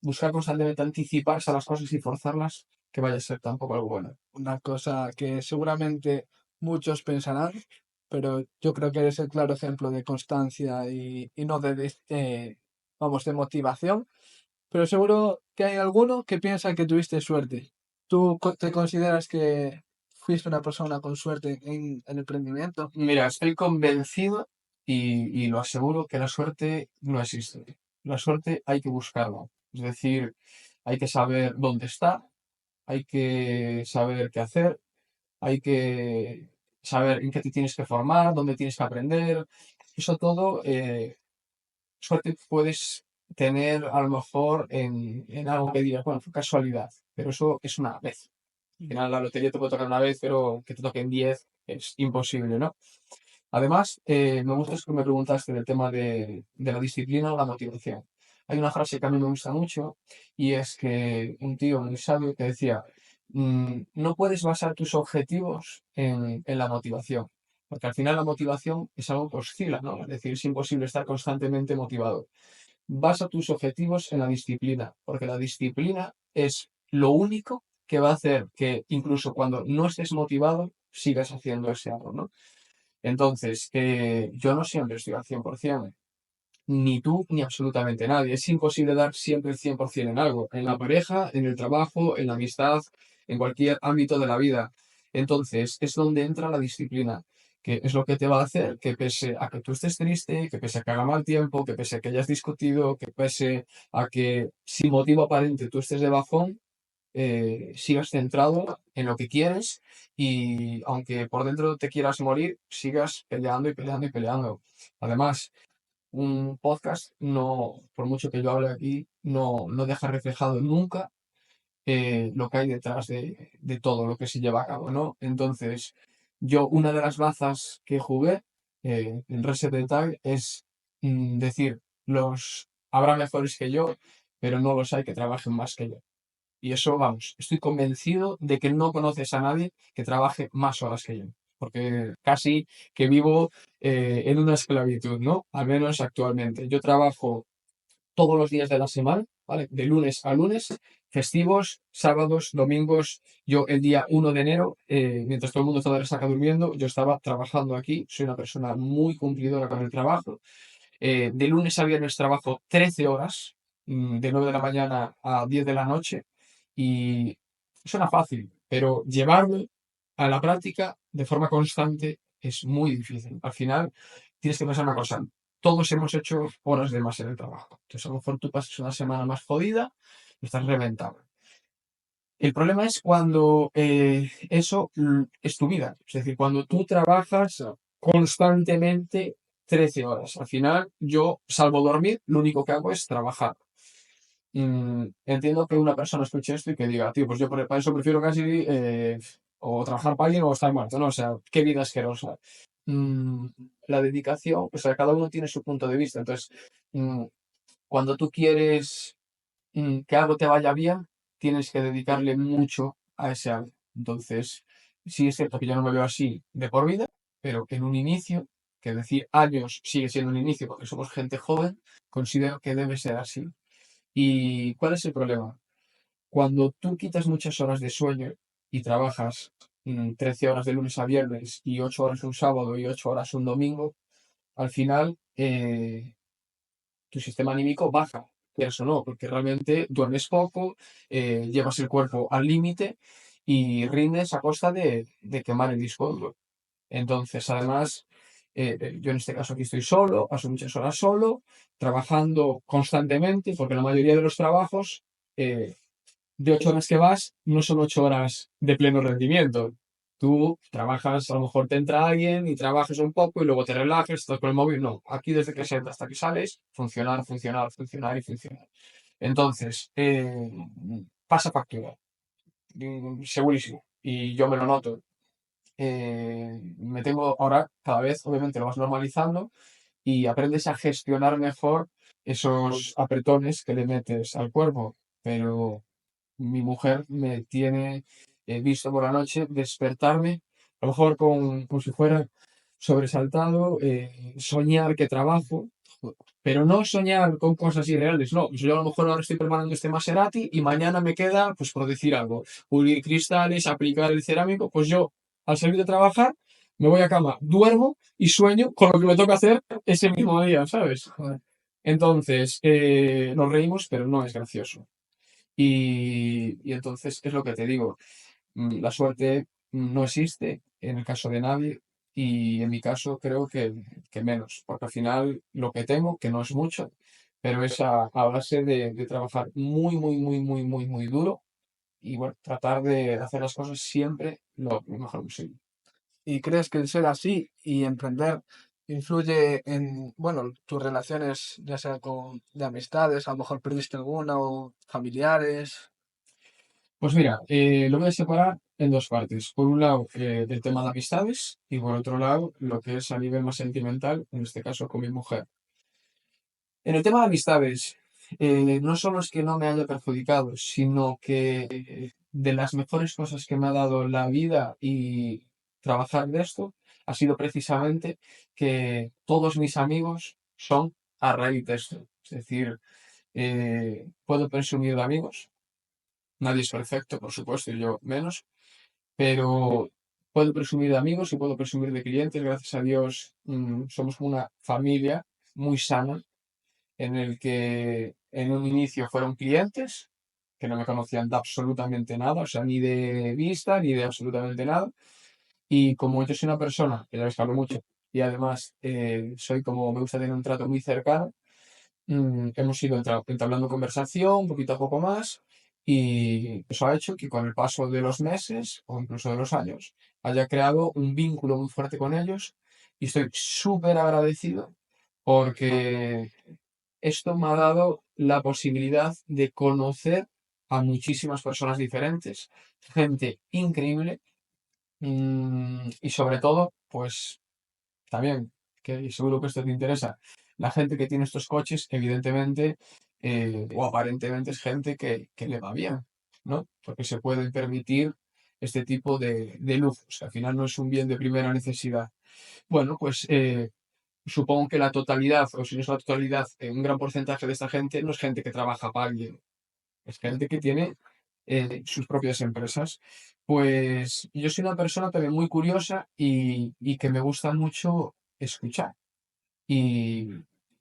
Speaker 2: buscar constantemente anticiparse a las cosas y forzarlas, que vaya a ser tampoco algo bueno.
Speaker 1: Una cosa que seguramente muchos pensarán, pero yo creo que eres el claro ejemplo de constancia y no vamos, de motivación. Pero seguro que hay alguno que piensa que tuviste suerte. ¿Tú te consideras que fuiste una persona con suerte en el emprendimiento?
Speaker 2: Mira, estoy convencido y lo aseguro que la suerte no existe. La suerte hay que buscarla. Es decir, hay que saber dónde está, hay que saber qué hacer, hay que saber en qué te tienes que formar, dónde tienes que aprender. Eso todo, suerte puedes tener a lo mejor en algo que digas, bueno, fue casualidad, pero eso es una vez. Al final la lotería te puede tocar una vez, pero que te toquen 10 es imposible, ¿no? Además, me gusta eso que me preguntaste del tema de la disciplina o la motivación. Hay una frase que a mí me gusta mucho y es que un tío muy sabio que decía, no puedes basar tus objetivos en la motivación, porque al final la motivación es algo que oscila, ¿no? Es decir, es imposible estar constantemente motivado. Basa tus objetivos en la disciplina, porque la disciplina es lo único que va a hacer que incluso cuando no estés motivado, sigas haciendo ese algo, ¿no? Entonces, yo no siempre estoy al 100%, ni tú ni absolutamente nadie. Es imposible dar siempre el 100% en algo, en la pareja, en el trabajo, en la amistad, en cualquier ámbito de la vida. Entonces, es donde entra la disciplina, que es lo que te va a hacer que pese a que tú estés triste, que pese a que haga mal tiempo, que pese a que hayas discutido, que pese a que sin motivo aparente tú estés de bajón, sigas centrado en lo que quieres y aunque por dentro te quieras morir, sigas peleando y peleando y peleando. Además, un podcast, no, por mucho que yo hable aquí, no deja reflejado nunca lo que hay detrás de todo lo que se lleva a cabo, ¿no? Entonces, yo una de las bazas que jugué en Reset the Tag es decir, habrá mejores que yo, pero no los hay que trabajen más que yo. Y eso, vamos, estoy convencido de que no conoces a nadie que trabaje más horas que yo, porque casi que vivo en una esclavitud, ¿no? Al menos actualmente. Yo trabajo todos los días de la semana, ¿vale? De lunes a lunes, festivos, sábados, domingos. Yo el día 1 de enero, mientras todo el mundo estaba de resaca durmiendo, yo estaba trabajando aquí. Soy una persona muy cumplidora con el trabajo. De lunes a viernes trabajo 13 horas, de 9 de la mañana a 10 de la noche. Y suena fácil, pero llevarlo a la práctica de forma constante es muy difícil. Al final, tienes que pensar una cosa. Todos hemos hecho horas de más en el trabajo. Entonces, a lo mejor tú pasas una semana más jodida y estás reventado. El problema es cuando eso es tu vida. Es decir, cuando tú trabajas constantemente 13 horas. Al final, yo, salvo dormir, lo único que hago es trabajar. Entiendo que una persona escuche esto y que diga, tío, pues yo para eso prefiero casi o trabajar para alguien o estar muerto, ¿no? O sea, qué vida asquerosa. Mm, la dedicación, o sea, cada uno tiene su punto de vista. Entonces, mm, cuando tú quieres que algo te vaya bien, tienes que dedicarle mucho a ese algo. Entonces, sí es cierto que yo no me veo así de por vida, pero en un inicio, que decir años sigue siendo un inicio porque somos gente joven, considero que debe ser así. ¿Y cuál es el problema? Cuando tú quitas muchas horas de sueño y trabajas 13 horas de lunes a viernes y 8 horas un sábado y 8 horas un domingo, al final tu sistema anímico baja, quieras o no, porque realmente duermes poco, llevas el cuerpo al límite y rindes a costa de quemar el disco duro. Entonces, además, yo en este caso aquí estoy solo, paso muchas horas solo, trabajando constantemente, porque la mayoría de los trabajos, de 8 horas que vas, no son 8 horas de pleno rendimiento. Tú trabajas, a lo mejor te entra alguien y trabajas un poco y luego te relajas, estás con el móvil. No, aquí desde que se entra hasta que sales, funcionar, funcionar, funcionar y funcionar. Entonces, pasa factura, segurísimo. Y yo me lo noto. Me tengo ahora, cada vez, obviamente, lo vas normalizando y aprendes a gestionar mejor esos apretones que le metes al cuerpo. Pero mi mujer me tiene visto por la noche despertarme, a lo mejor como si fuera sobresaltado, soñar que trabajo, pero no soñar con cosas irreales, no. Pues yo a lo mejor ahora estoy preparando este Maserati y mañana me queda, pues por decir algo, pulir cristales, aplicar el cerámico, pues yo al salir de trabajar me voy a cama, duermo y sueño con lo que me toca hacer ese mismo día, ¿sabes?
Speaker 1: Joder.
Speaker 2: Entonces, nos reímos, pero no es gracioso. Y entonces es lo que te digo, la suerte no existe en el caso de nadie y en mi caso creo que menos, porque al final lo que tengo, que no es mucho, pero es a base de trabajar muy, muy, muy, muy, muy, muy duro y bueno, tratar de hacer las cosas siempre lo mejor posible.
Speaker 1: ¿Y crees que el ser así y emprender influye en, bueno, tus relaciones, ya sea con de amistades, a lo mejor perdiste alguna o familiares?
Speaker 2: Pues mira, lo voy a separar en dos partes. Por un lado, el tema de amistades y por otro lado, lo que es a nivel más sentimental, en este caso con mi mujer. En el tema de amistades, no solo es que no me haya perjudicado, sino que de las mejores cosas que me ha dado la vida y trabajar de esto ha sido precisamente que todos mis amigos son a raíz de esto. Es decir, puedo presumir de amigos, nadie es perfecto, por supuesto, y yo menos, pero puedo presumir de amigos y puedo presumir de clientes. Gracias a Dios, somos una familia muy sana en el que en un inicio fueron clientes que no me conocían de absolutamente nada, o sea, ni de vista, ni de absolutamente nada. Y como yo soy una persona que ya les hablo mucho y además soy como me gusta tener un trato muy cercano, hemos ido entablando conversación poquito a poco más y eso ha hecho que con el paso de los meses o incluso de los años haya creado un vínculo muy fuerte con ellos y estoy súper agradecido porque esto me ha dado la posibilidad de conocer a muchísimas personas diferentes, gente increíble, y sobre todo, pues también, que seguro que esto te interesa, la gente que tiene estos coches, evidentemente, o aparentemente es gente que le va bien, ¿no? Porque se puede permitir este tipo de lujos. Al final no es un bien de primera necesidad. Bueno, pues supongo que la totalidad, o si no es la totalidad, un gran porcentaje de esta gente no es gente que trabaja para alguien, es gente que tiene sus propias empresas. Pues yo soy una persona también muy curiosa y que me gusta mucho escuchar. Y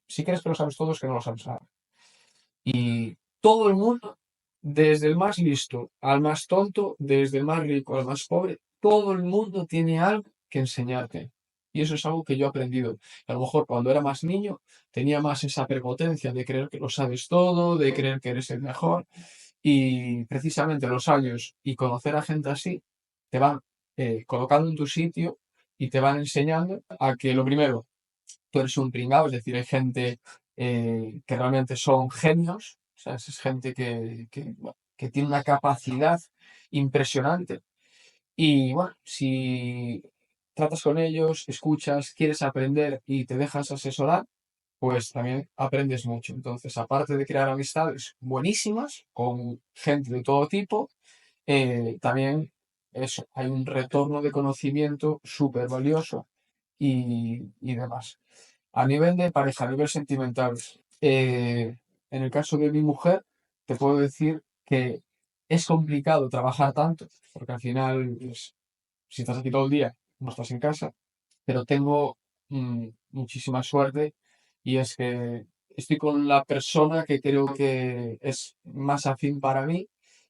Speaker 2: si crees que lo sabes todo, es que no lo sabes nada. Y todo el mundo, desde el más listo al más tonto, desde el más rico al más pobre, todo el mundo tiene algo que enseñarte. Y eso es algo que yo he aprendido. A lo mejor cuando era más niño tenía más esa prepotencia de creer que lo sabes todo, de creer que eres el mejor. Y precisamente los años y conocer a gente así te van colocando en tu sitio y te van enseñando a que lo primero, tú eres un pringao, es decir, hay gente que realmente son genios, o sea, es gente bueno, que tiene una capacidad impresionante. Y bueno, si tratas con ellos, escuchas, quieres aprender y te dejas asesorar, pues también aprendes mucho. Entonces, aparte de crear amistades buenísimas con gente de todo tipo, también eso, hay un retorno de conocimiento súper valioso y demás. A nivel de pareja, a nivel sentimental, en el caso de mi mujer, te puedo decir que es complicado trabajar tanto, porque al final, pues, si estás aquí todo el día, no estás en casa, pero tengo muchísima suerte y es que estoy con la persona que creo que es más afín para mí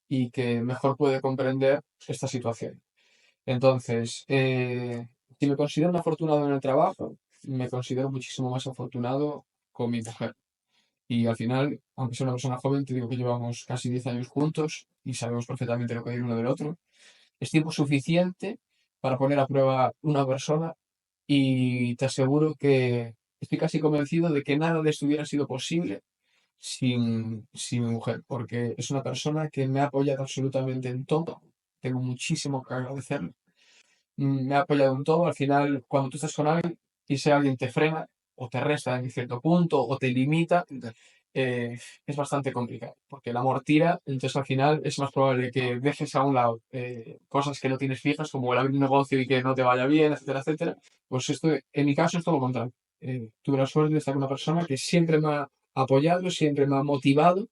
Speaker 2: y que mejor puede comprender esta situación. Entonces, si me considero un afortunado en el trabajo, me considero muchísimo más afortunado con mi mujer. Y al final, aunque sea una persona joven, te digo que llevamos casi 10 años juntos y sabemos perfectamente lo que hay uno del otro. Es tiempo suficiente para poner a prueba una persona y te aseguro que estoy casi convencido de que nada de esto hubiera sido posible sin mi mujer, porque es una persona que me ha apoyado absolutamente en todo. Tengo muchísimo que agradecerle. Me ha apoyado en todo. Al final, cuando tú estás con alguien y ese alguien te frena o te resta en cierto punto o te limita, es bastante complicado, porque el amor tira, entonces al final es más probable que dejes a un lado cosas que no tienes fijas, como el abrir un negocio y que no te vaya bien, etcétera, etcétera. Pues esto, en mi caso, es todo lo contrario. Tuve la suerte de estar con una persona que siempre me ha apoyado, siempre me ha motivado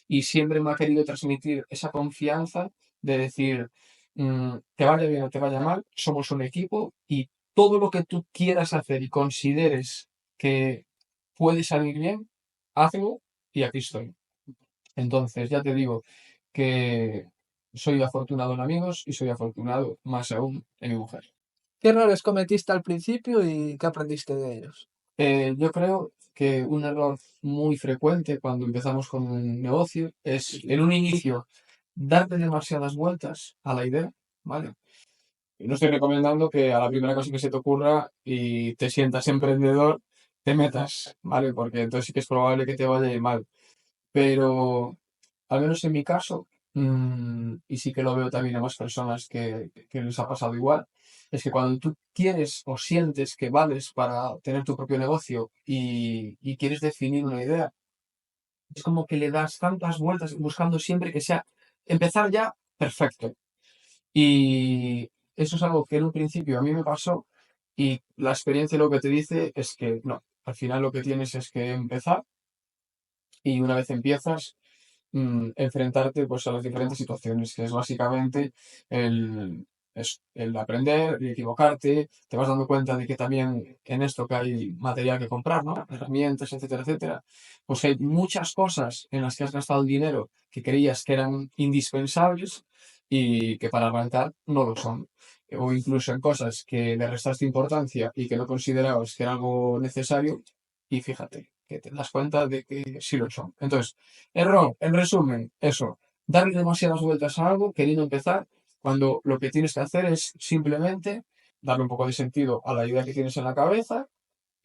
Speaker 2: y siempre me ha querido transmitir esa confianza de decir, te vaya bien o te vaya mal, somos un equipo y todo lo que tú quieras hacer y consideres que puede salir bien, hazlo y aquí estoy. Entonces, ya te digo que soy afortunado en amigos y soy afortunado más aún en mi mujer.
Speaker 1: ¿Qué errores cometiste al principio y qué aprendiste de ellos?
Speaker 2: Yo creo que un error muy frecuente cuando empezamos con un negocio es en un inicio darle demasiadas vueltas a la idea, ¿vale? Y no estoy recomendando que a la primera cosa que se te ocurra y te sientas emprendedor, te metas, ¿vale? Porque entonces sí que es probable que te vaya a ir mal. Pero, al menos en mi caso, y sí que lo veo también a más personas que les ha pasado igual, es que cuando tú quieres o sientes que vales para tener tu propio negocio y quieres definir una idea, es como que le das tantas vueltas buscando siempre que sea empezar ya perfecto. Y eso es algo que en un principio a mí me pasó y la experiencia lo que te dice es que no, al final lo que tienes es que empezar y una vez empiezas, enfrentarte pues a las diferentes situaciones, que es básicamente el, el aprender y equivocarte, te vas dando cuenta de que también en esto que hay material que comprar, ¿no? Herramientas, etcétera, etcétera, pues hay muchas cosas en las que has gastado el dinero que creías que eran indispensables y que para arrancar no lo son. O incluso en cosas que le restaste importancia y que no considerabas que era algo necesario, y fíjate, que te das cuenta de que sí lo son. Entonces, error, en resumen, eso, darle demasiadas vueltas a algo, queriendo empezar, cuando lo que tienes que hacer es simplemente darle un poco de sentido a la idea que tienes en la cabeza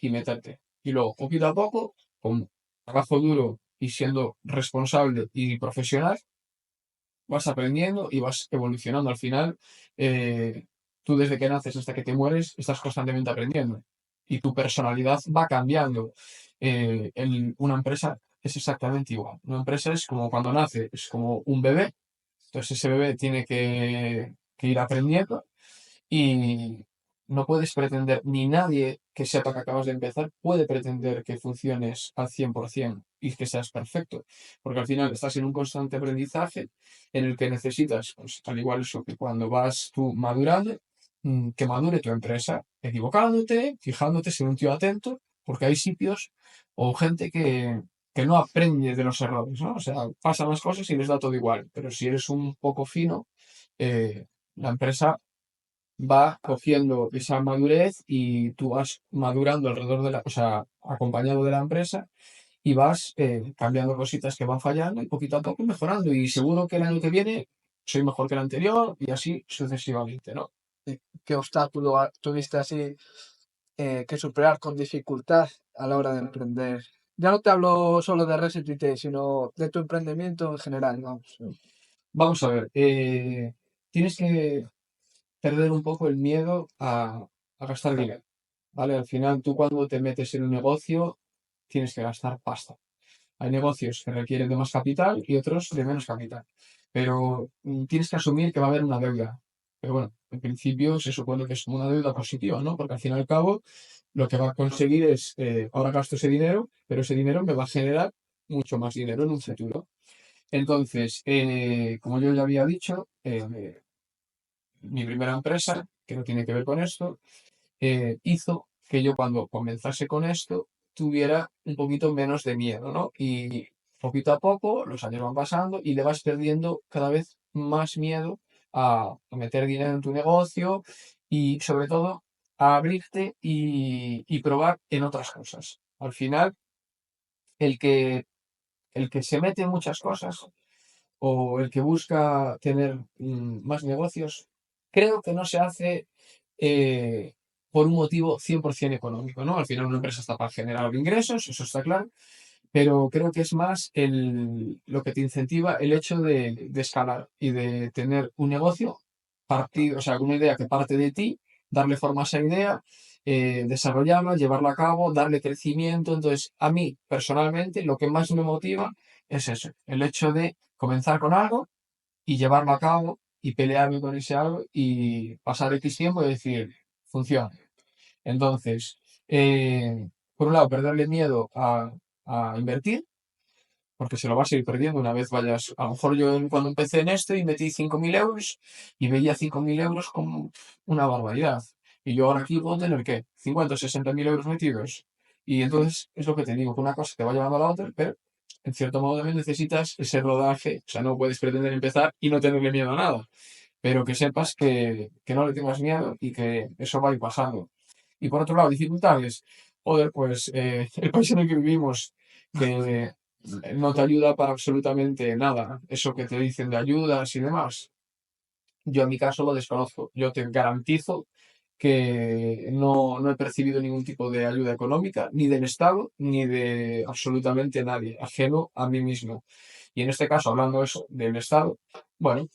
Speaker 2: y meterte. Y luego, poquito a poco, con trabajo duro y siendo responsable y profesional, vas aprendiendo y vas evolucionando. Al final, tú desde que naces hasta que te mueres, estás constantemente aprendiendo y tu personalidad va cambiando. En una empresa es exactamente igual. Una empresa es como cuando nace, es como un bebé. Entonces ese bebé tiene que ir aprendiendo y no puedes pretender, ni nadie que sepa que acabas de empezar puede pretender que funciones al 100% y que seas perfecto, porque al final estás en un constante aprendizaje en el que necesitas, pues, al igual eso que cuando vas tú madurando, que madure tu empresa, equivocándote, fijándote, ser un tío atento, porque hay sitios o gente que no aprende de los errores, ¿no? O sea, pasan las cosas y les da todo igual, pero si eres un poco fino, la empresa va cogiendo esa madurez y tú vas madurando alrededor de la, o sea, acompañado de la empresa y vas cambiando cositas que van fallando y poquito a poco mejorando. Y seguro que el año que viene soy mejor que el anterior y así sucesivamente, ¿no?
Speaker 1: ¿Qué obstáculo tuviste así que superar con dificultad a la hora de emprender? Ya no te hablo solo de Reset IT, sino de tu emprendimiento en general, vamos.
Speaker 2: Vamos a ver, tienes que perder un poco el miedo a gastar dinero, ¿vale? Al final tú cuando te metes en un negocio tienes que gastar pasta. Hay negocios que requieren de más capital y otros de menos capital. Pero tienes que asumir que va a haber una deuda. Pero bueno, en principio se supone que es una deuda positiva, ¿no? Porque al fin y al cabo lo que va a conseguir es, ahora gasto ese dinero, pero ese dinero me va a generar mucho más dinero en un futuro. Entonces, como yo ya había dicho, mi primera empresa, que no tiene que ver con esto, hizo que yo cuando comenzase con esto tuviera un poquito menos de miedo, ¿no? Y poquito a poco los años van pasando y le vas perdiendo cada vez más miedo a meter dinero en tu negocio y sobre todo a abrirte y probar en otras cosas. Al final, el que, el que se mete en muchas cosas o el que busca tener más negocios, creo que no se hace por un motivo 100% económico, ¿no? Al final una empresa está para generar ingresos, eso está claro, pero creo que es más lo que te incentiva el hecho de escalar y de tener un negocio partido, o sea, una idea que parte de ti, darle forma a esa idea, desarrollarla, llevarla a cabo, darle crecimiento. Entonces, a mí personalmente lo que más me motiva es eso, el hecho de comenzar con algo y llevarlo a cabo y pelearme con ese algo y pasar X tiempo y decir, funciona. Entonces, por un lado, perderle miedo a invertir, porque se lo vas a ir perdiendo una vez vayas. A lo mejor yo cuando empecé en esto y metí 5.000 euros y veía 5.000 euros como una barbaridad. Y yo ahora aquí puedo tener, ¿qué? 50 o 60.000 euros metidos. Y entonces es lo que te digo, que una cosa te va llevando a la otra, pero en cierto modo también necesitas ese rodaje. O sea, no puedes pretender empezar y no tenerle miedo a nada. Pero que sepas que no le tengas miedo y que eso va a ir pasando. Y por otro lado, dificultades. Joder, pues el país en el que vivimos, que no te ayuda para absolutamente nada. Eso que te dicen de ayudas y demás. Yo en mi caso lo desconozco. Yo te garantizo que no he percibido ningún tipo de ayuda económica, ni del Estado, ni de absolutamente nadie, ajeno a mí mismo. Y en este caso, hablando eso del Estado, bueno,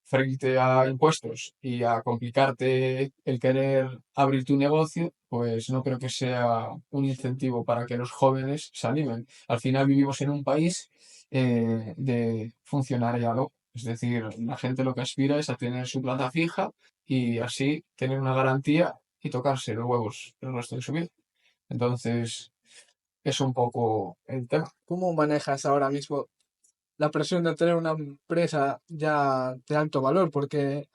Speaker 2: frente a impuestos y a complicarte el querer abrir tu negocio, pues no creo que sea un incentivo para que los jóvenes se animen. Al final vivimos en un país de funcionariado, es decir, la gente lo que aspira es a tener su plata fija y así tener una garantía y tocarse los huevos el resto de su vida. Entonces, es un poco el tema.
Speaker 1: ¿Cómo manejas ahora mismo la presión de tener una empresa ya de alto valor? Porque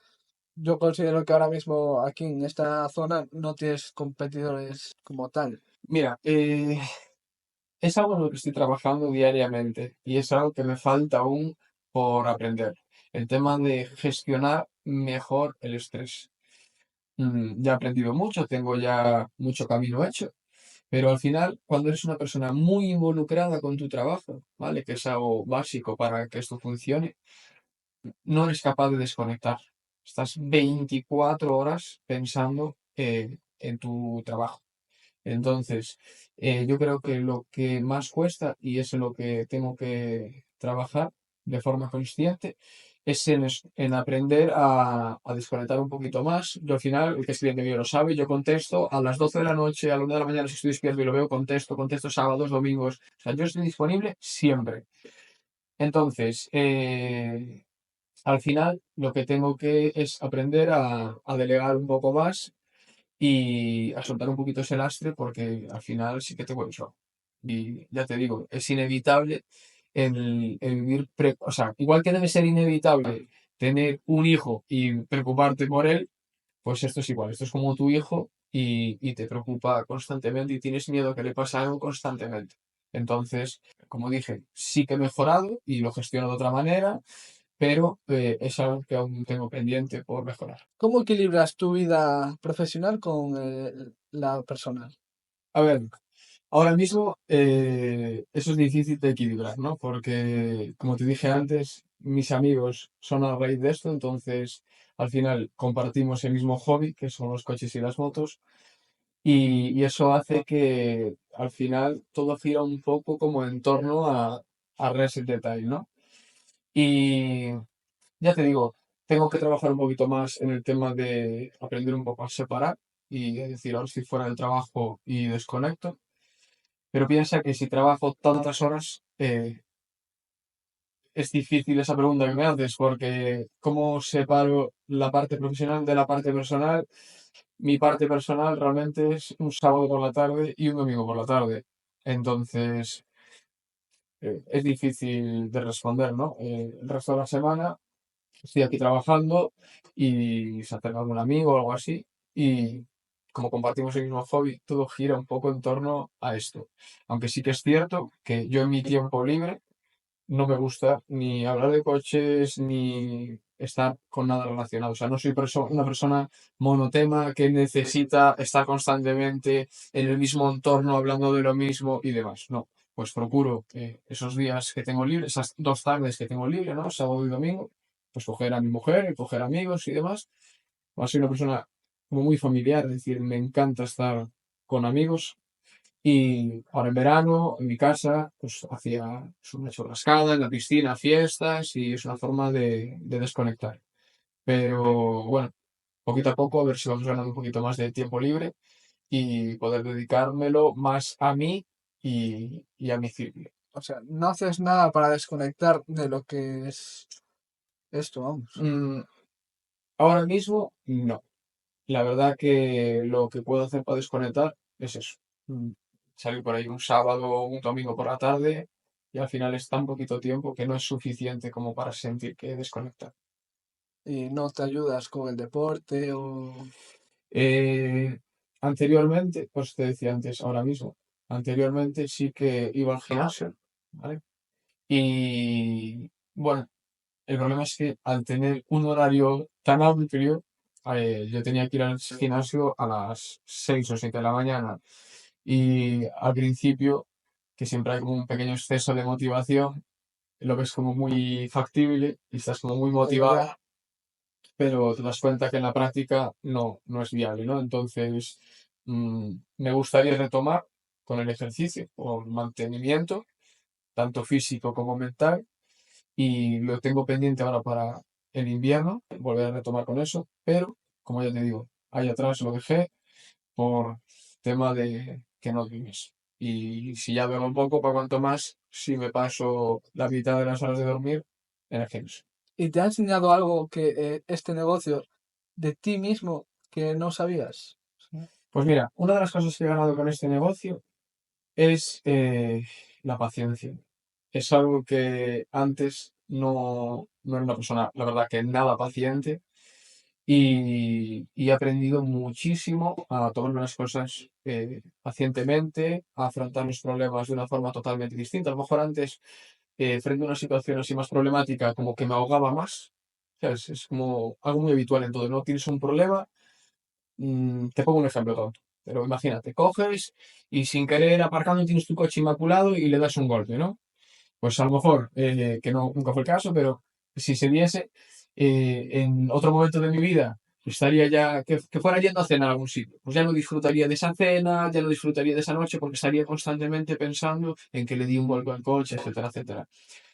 Speaker 1: yo considero que ahora mismo aquí en esta zona no tienes competidores como tal.
Speaker 2: Mira, es algo en lo que estoy trabajando diariamente y es algo que me falta aún por aprender. El tema de gestionar mejor el estrés. Ya he aprendido mucho, tengo ya mucho camino hecho, pero al final, cuando eres una persona muy involucrada con tu trabajo, ¿vale? Que es algo básico para que esto funcione, no eres capaz de desconectar. Estás 24 horas pensando en tu trabajo. Entonces, yo creo que lo que más cuesta, y es en lo que tengo que trabajar de forma consciente, es en aprender a desconectar un poquito más. Yo al final, el que es cliente mío lo sabe, yo contesto a las 12 de la noche, a la 1 de la mañana si estoy despierto y lo veo, contesto sábados, domingos. O sea, yo estoy disponible siempre. Entonces, al final, lo que tengo que es aprender a delegar un poco más y a soltar un poquito ese lastre porque al final sí que te vuelves loco. Y ya te digo, es inevitable el vivir, o sea, igual que debe ser inevitable tener un hijo y preocuparte por él, pues esto es igual, esto es como tu hijo y te preocupa constantemente y tienes miedo que le pase algo constantemente. Entonces, como dije, sí que he mejorado y lo gestiono de otra manera, pero es algo que aún tengo pendiente por mejorar.
Speaker 1: ¿Cómo equilibras tu vida profesional con la personal?
Speaker 2: A ver, ahora mismo eso es difícil de equilibrar, ¿no? Porque, como te dije antes, mis amigos son a raíz de esto, entonces al final compartimos el mismo hobby, que son los coches y las motos, y eso hace que al final todo gira un poco como en torno a Reset Detail, ¿no? Y ya te digo, tengo que trabajar un poquito más en el tema de aprender un poco a separar y decir, ahora estoy fuera del trabajo y desconecto. Pero piensa que si trabajo tantas horas, es difícil esa pregunta que me haces, porque ¿cómo separo la parte profesional de la parte personal? Mi parte personal realmente es un sábado por la tarde y un domingo por la tarde. Entonces, es difícil de responder, ¿no? El resto de la semana estoy aquí trabajando y se acerca algún amigo o algo así y como compartimos el mismo hobby, todo gira un poco en torno a esto. Aunque sí que es cierto que yo en mi tiempo libre no me gusta ni hablar de coches ni estar con nada relacionado. O sea, no soy una persona monotema que necesita estar constantemente en el mismo entorno hablando de lo mismo y demás. No, pues procuro esos días que tengo libre, esas 2 tardes que tengo libre, ¿no? Sábado y domingo, pues coger a mi mujer, coger amigos y demás. Soy una persona como muy familiar, es decir, me encanta estar con amigos y ahora en verano, en mi casa, pues hacía una churrascada en la piscina, fiestas y es una forma de desconectar. Pero bueno, poquito a poco a ver si vamos ganando un poquito más de tiempo libre y poder dedicármelo más a mí y a mi círculo.
Speaker 1: O sea, no haces nada para desconectar de lo que es esto, vamos.
Speaker 2: Mm, ahora mismo, no. La verdad que lo que puedo hacer para desconectar es eso. Mm, Salir por ahí un sábado o un domingo por la tarde y al final es tan poquito tiempo que no es suficiente como para sentir que desconectar.
Speaker 1: Y no te ayudas con el deporte o...
Speaker 2: Eh, Anteriormente, pues te decía antes, ahora mismo, anteriormente sí que iba al gimnasio, ¿vale? Y bueno, el problema es que al tener un horario tan amplio, yo tenía que ir al gimnasio a las 6 o 7 de la mañana. Y al principio, que siempre hay como un pequeño exceso de motivación, lo ves como muy factible y estás como muy
Speaker 1: Ya,
Speaker 2: motivado.
Speaker 1: ya.
Speaker 2: pero te das cuenta que en la práctica no es viable, ¿no? Entonces, me gustaría retomar con el ejercicio o mantenimiento, tanto físico como mental, y lo tengo pendiente ahora para el invierno, volver a retomar con eso, pero, como ya te digo, ahí atrás lo dejé por tema de que no duermes. Y si ya duermo un poco, para cuanto más, si me paso la mitad de las horas de dormir en el gimnasio.
Speaker 1: ¿Y te ha enseñado algo que este negocio de ti mismo que no sabías? Sí.
Speaker 2: Pues mira, una de las cosas que he ganado con este negocio es la paciencia. Es algo que antes no era una persona, la verdad, que nada paciente y he aprendido muchísimo a tomar las cosas pacientemente, a afrontar los problemas de una forma totalmente distinta. A lo mejor antes, frente a una situación así más problemática, como que me ahogaba más. ¿Sabes? Es como algo muy habitual en todo, ¿no? Tienes un problema. Te pongo un ejemplo tonto, pero imagínate, coges y sin querer aparcando tienes tu coche inmaculado y le das un golpe, ¿no? Pues a lo mejor, que no, nunca fue el caso, pero si se diese en otro momento de mi vida, estaría ya, que fuera yendo a cenar a algún sitio, pues ya no disfrutaría de esa cena, ya no disfrutaría de esa noche, porque estaría constantemente pensando en que le di un golpe al coche, etcétera, etcétera.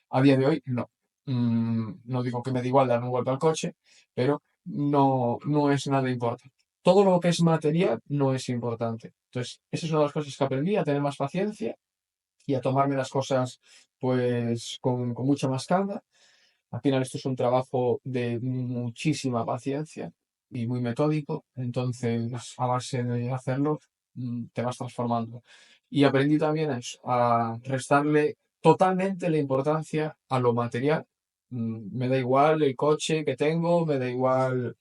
Speaker 2: A día de hoy, no. No digo que me da igual dar un golpe al coche, pero no es nada importante. Todo lo que es material no es importante. Entonces, esa es una de las cosas que aprendí, a tener más paciencia y a tomarme las cosas pues con mucha más calma. Al final esto es un trabajo de muchísima paciencia y muy metódico, entonces a base de hacerlo te vas transformando. Y aprendí también a restarle totalmente la importancia a lo material. Me da igual el coche que tengo, me da igual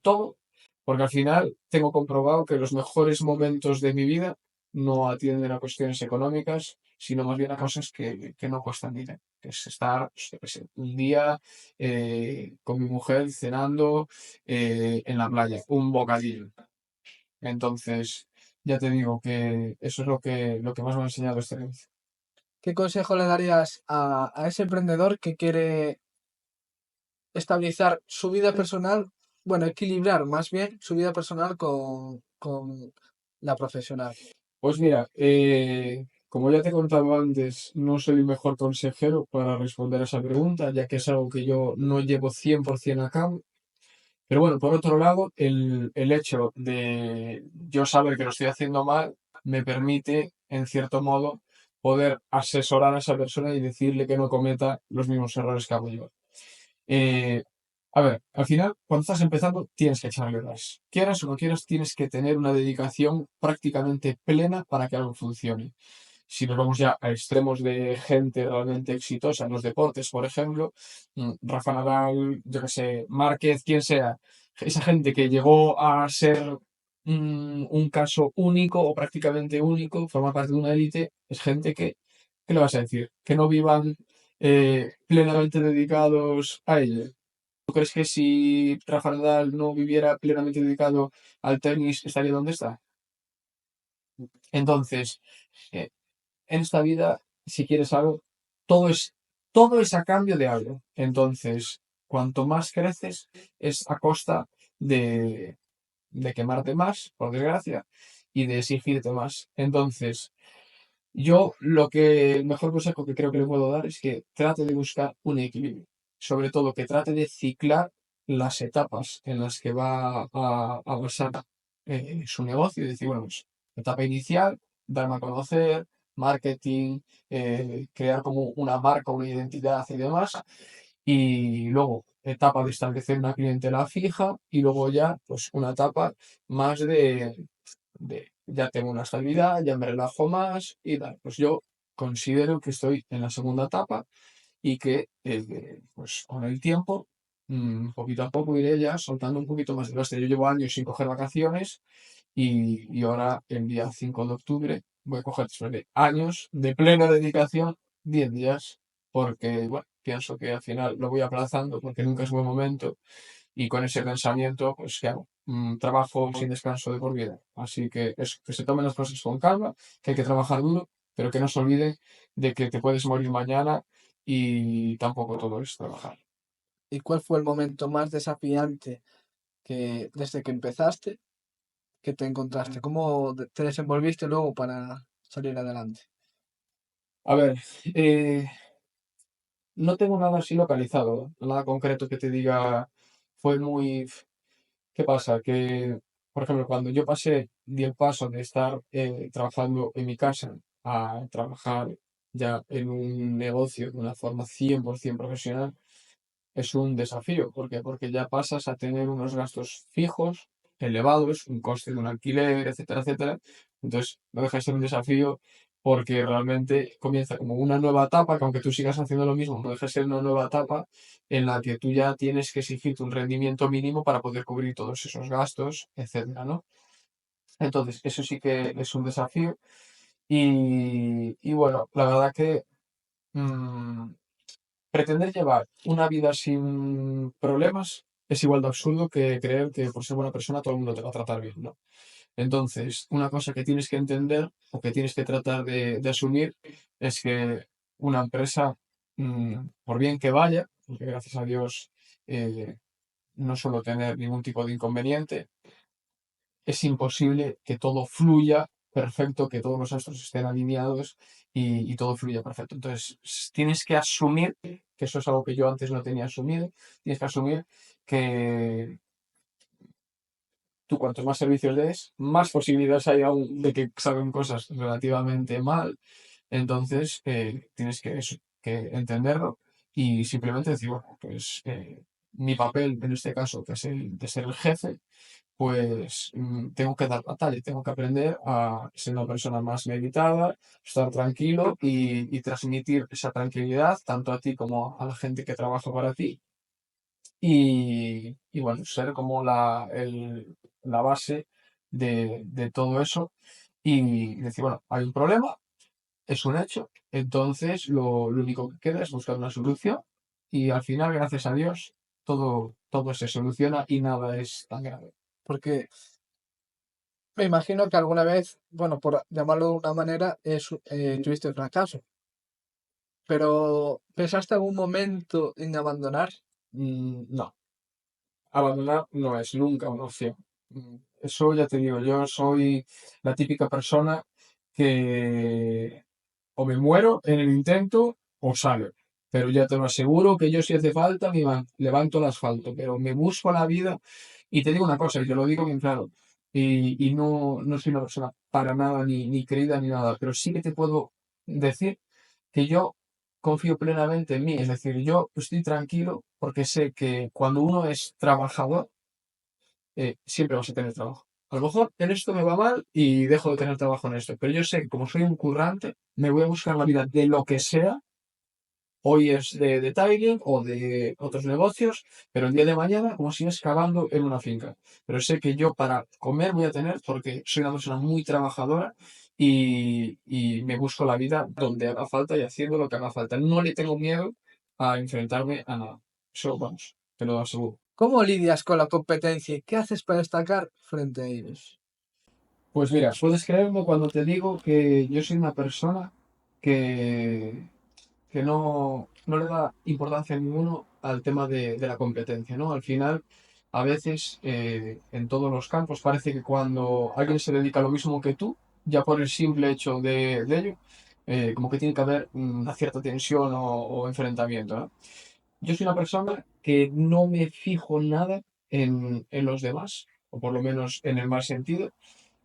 Speaker 2: todo, porque al final tengo comprobado que los mejores momentos de mi vida no atienden a cuestiones económicas, sino más bien a cosas que no cuestan dinero, que es estar, pues, yo qué sé, un día con mi mujer cenando en la playa, un bocadillo. Entonces, ya te digo que eso es lo que más me ha enseñado este negocio.
Speaker 1: ¿Qué consejo le darías a ese emprendedor que quiere estabilizar su vida personal, bueno, equilibrar más bien su vida personal con la profesional?
Speaker 2: Pues mira, como ya te he contado antes, no soy el mejor consejero para responder a esa pregunta, ya que es algo que yo no llevo 100% a cabo. Pero bueno, por otro lado, el hecho de yo saber que lo estoy haciendo mal me permite, en cierto modo, poder asesorar a esa persona y decirle que no cometa los mismos errores que hago yo. Eh, a ver, al final, cuando estás empezando, tienes que echarle horas. Quieras o no quieras, tienes que tener una dedicación prácticamente plena para que algo funcione. Si nos vamos ya a extremos de gente realmente exitosa en los deportes, por ejemplo, Rafa Nadal, yo que sé, Márquez, quien sea, esa gente que llegó a ser un caso único o prácticamente único, forma parte de una élite, es gente que, ¿qué le vas a decir? Que no vivan plenamente dedicados a ello. ¿Tú crees que si Rafa Nadal no viviera plenamente dedicado al tenis, estaría donde está? Entonces, eh, en esta vida, si quieres algo, todo es, todo es a cambio de algo. Entonces, cuanto más creces, es a costa de quemarte más, por desgracia, y de exigirte más. Entonces, yo el mejor consejo que creo que le puedo dar es que trate de buscar un equilibrio. Sobre todo que trate de ciclar las etapas en las que va a basar su negocio. Y decir, bueno, pues, etapa inicial, darme a conocer, marketing, crear como una marca, una identidad y demás. Y luego, etapa de establecer una clientela fija y luego ya, pues una etapa más ya tengo una estabilidad, ya me relajo más y tal. Pues yo considero que estoy en la segunda etapa y que pues con el tiempo, poquito a poco iré ya soltando un poquito más de lastre. Yo llevo años sin coger vacaciones y ahora el día 5 de octubre voy a coger después de años de plena dedicación 10 días porque, bueno, pienso que al final lo voy aplazando porque nunca es buen momento y con ese pensamiento, pues, ¿qué hago? Trabajo sin descanso de por vida. Así que eso, que se tomen las cosas con calma, que hay que trabajar duro, pero que no se olvide de que te puedes morir mañana y tampoco todo es trabajar.
Speaker 1: ¿Y cuál fue el momento más desafiante que desde que empezaste que te encontraste? ¿Cómo te desenvolviste luego para salir adelante?
Speaker 2: A ver, eh, no tengo nada así localizado, nada concreto que te diga, fue muy... ¿Qué pasa? Que, por ejemplo, cuando yo di el paso de estar trabajando en mi casa a trabajar ya en un negocio de una forma 100% profesional, es un desafío. ¿Por qué? Porque ya pasas a tener unos gastos fijos, elevados, un coste de un alquiler, etcétera, etcétera. Entonces, no deja de ser un desafío porque realmente comienza como una nueva etapa, que aunque tú sigas haciendo lo mismo, no deja de ser una nueva etapa en la que tú ya tienes que exigirte un rendimiento mínimo para poder cubrir todos esos gastos, etcétera, ¿no? Entonces, eso sí que es un desafío. Y bueno, la verdad que mm, pretender llevar una vida sin problemas es igual de absurdo que creer que por ser buena persona todo el mundo te va a tratar bien, ¿no? Entonces, una cosa que tienes que entender o que tienes que tratar de asumir es que una empresa, por bien que vaya, porque gracias a Dios eh, no suelo tener ningún tipo de inconveniente, es imposible que todo fluya perfecto, que todos los astros estén alineados y todo fluya perfecto. Entonces, tienes que asumir, que eso es algo que yo antes no tenía asumido, tienes que asumir que tú cuantos más servicios des, más posibilidades hay aún de que salgan cosas relativamente mal. Entonces, tienes que entenderlo y simplemente decir, bueno, pues mi papel en este caso, que es el de ser el jefe, pues tengo que dar batalla, tengo que aprender a ser una persona más meditada, estar tranquilo y transmitir esa tranquilidad tanto a ti como a la gente que trabaja para ti. Y bueno, ser como la base de todo eso y decir, bueno, hay un problema, es un hecho, entonces lo único que queda es buscar una solución y al final, gracias a Dios, todo se soluciona y nada es tan grave.
Speaker 1: Porque me imagino que alguna vez, bueno, por llamarlo de una manera, tuviste fracaso. Pero ¿pensaste algún momento en abandonar?
Speaker 2: No, abandonar no es nunca una opción. Eso ya te digo, yo soy la típica persona que o me muero en el intento o sale. Pero ya te lo aseguro que yo si hace falta levanto el asfalto, pero me busco la vida y te digo una cosa, y te lo digo bien claro, y no soy una persona para nada ni creída ni nada, pero sí que te puedo decir que yo confío plenamente en mí, es decir, yo estoy tranquilo porque sé que cuando uno es trabajador, siempre vas a tener trabajo. A lo mejor en esto me va mal y dejo de tener trabajo en esto, pero yo sé que como soy un currante, me voy a buscar la vida de lo que sea. Hoy es de detailing o de otros negocios, pero el día de mañana como si excavando en una finca. Pero sé que yo para comer voy a tener porque soy una persona muy trabajadora y me busco la vida donde haga falta y haciendo lo que haga falta. No le tengo miedo a enfrentarme a nada. Eso, vamos, te lo aseguro.
Speaker 1: ¿Cómo lidias con la competencia y qué haces para destacar frente a ellos?
Speaker 2: Pues mira, puedes creerme cuando te digo que yo soy una persona que, que no le da importancia ninguno al tema de la competencia, ¿no? Al final, a veces, en todos los campos, parece que cuando alguien se dedica a lo mismo que tú, ya por el simple hecho de ello, como que tiene que haber una cierta tensión o enfrentamiento, ¿no? Yo soy una persona que no me fijo nada en los demás, o por lo menos en el mal sentido.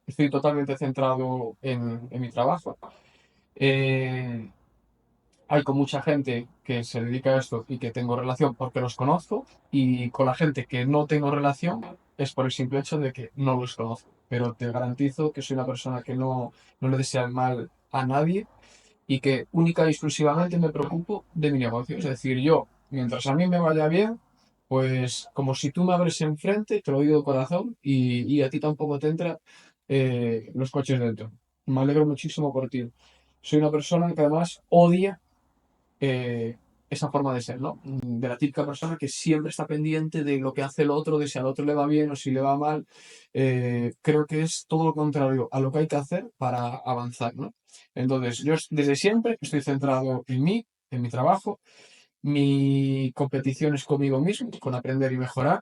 Speaker 2: Estoy totalmente centrado en mi trabajo. Eh, Hay con mucha gente que se dedica a esto y que tengo relación porque los conozco, y con la gente que no tengo relación es por el simple hecho de que no los conozco. Pero te garantizo que soy una persona que no le desea el mal a nadie y que única y exclusivamente me preocupo de mi negocio. Es decir, yo, mientras a mí me vaya bien, pues como si tú me abres enfrente, te lo digo de corazón, y a ti tampoco te entra los coches dentro. Me alegro muchísimo por ti. Soy una persona que además odia esa forma de ser, ¿no? De la típica persona que siempre está pendiente de lo que hace el otro, de si al otro le va bien o si le va mal. Creo que es todo lo contrario a lo que hay que hacer para avanzar, ¿no? Entonces, yo desde siempre estoy centrado en mí, en mi trabajo, Mi competición es conmigo mismo, con aprender y mejorar.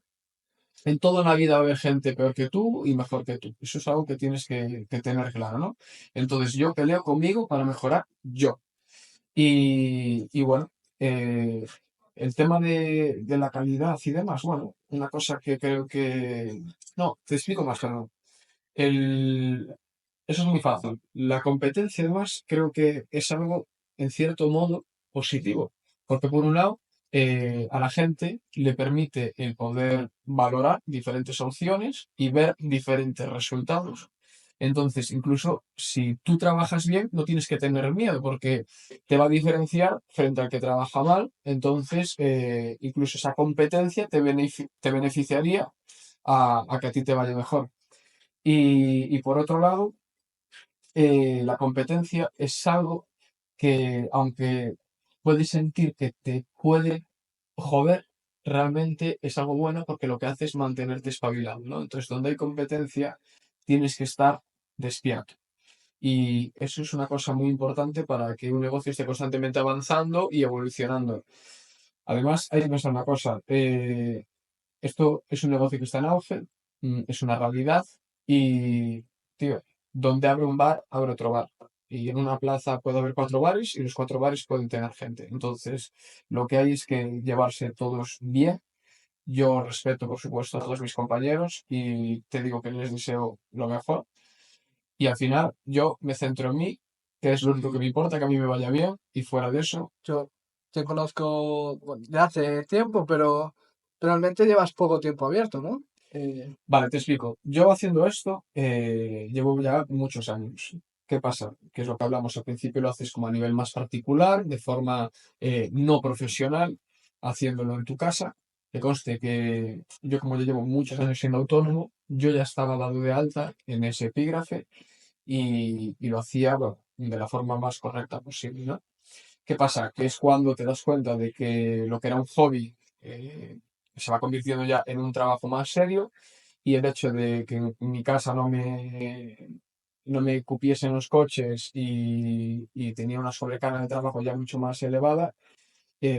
Speaker 2: En toda la vida va a haber gente peor que tú y mejor que tú. Eso es algo que tienes que tener claro, ¿no? Entonces yo peleo conmigo para mejorar yo. Y bueno, eh, el tema de la calidad y demás, bueno, una cosa que creo que... No, te explico más, perdón. El... Eso es muy fácil. La competencia, además, creo que es algo, en cierto modo, positivo. Porque, por un lado, a la gente le permite el poder valorar diferentes opciones y ver diferentes resultados. Entonces, incluso si tú trabajas bien, no tienes que tener miedo porque te va a diferenciar frente al que trabaja mal. Entonces, incluso esa competencia te beneficiaría a que a ti te vaya mejor. Y por otro lado, la competencia es algo que, aunque puedes sentir que te puede joder, realmente es algo bueno porque lo que hace es mantenerte espabilado, ¿no? Entonces, donde hay competencia, tienes que estar despierto. Y eso es una cosa muy importante para que un negocio esté constantemente avanzando y evolucionando. Además, hay que pensar una cosa. Esto es un negocio que está en auge, es una realidad y, tío, donde abre un bar, abre otro bar. Y en una plaza puede haber 4 bares y los 4 bares pueden tener gente. Entonces, lo que hay es que llevarse todos bien. Yo respeto, por supuesto, a todos mis compañeros y te digo que les deseo lo mejor. Y al final, yo me centro en mí, que es lo único que me importa, que a mí me vaya bien. Y fuera de eso,
Speaker 1: Yo te conozco bueno, de hace tiempo, pero realmente llevas poco tiempo abierto, ¿no?
Speaker 2: vale, te explico. Yo haciendo esto llevo ya muchos años. ¿Qué pasa? Que es lo que hablamos al principio, lo haces como a nivel más particular, de forma no profesional, haciéndolo en tu casa. Que conste que yo, como ya llevo muchos años siendo autónomo, yo ya estaba dado de alta en ese epígrafe y lo hacía, bueno, de la forma más correcta posible, ¿no? ¿Qué pasa? Que es cuando te das cuenta de que lo que era un hobby se va convirtiendo ya en un trabajo más serio y el hecho de que en mi casa no me cupiesen los coches y tenía una sobrecarga de trabajo ya mucho más elevada,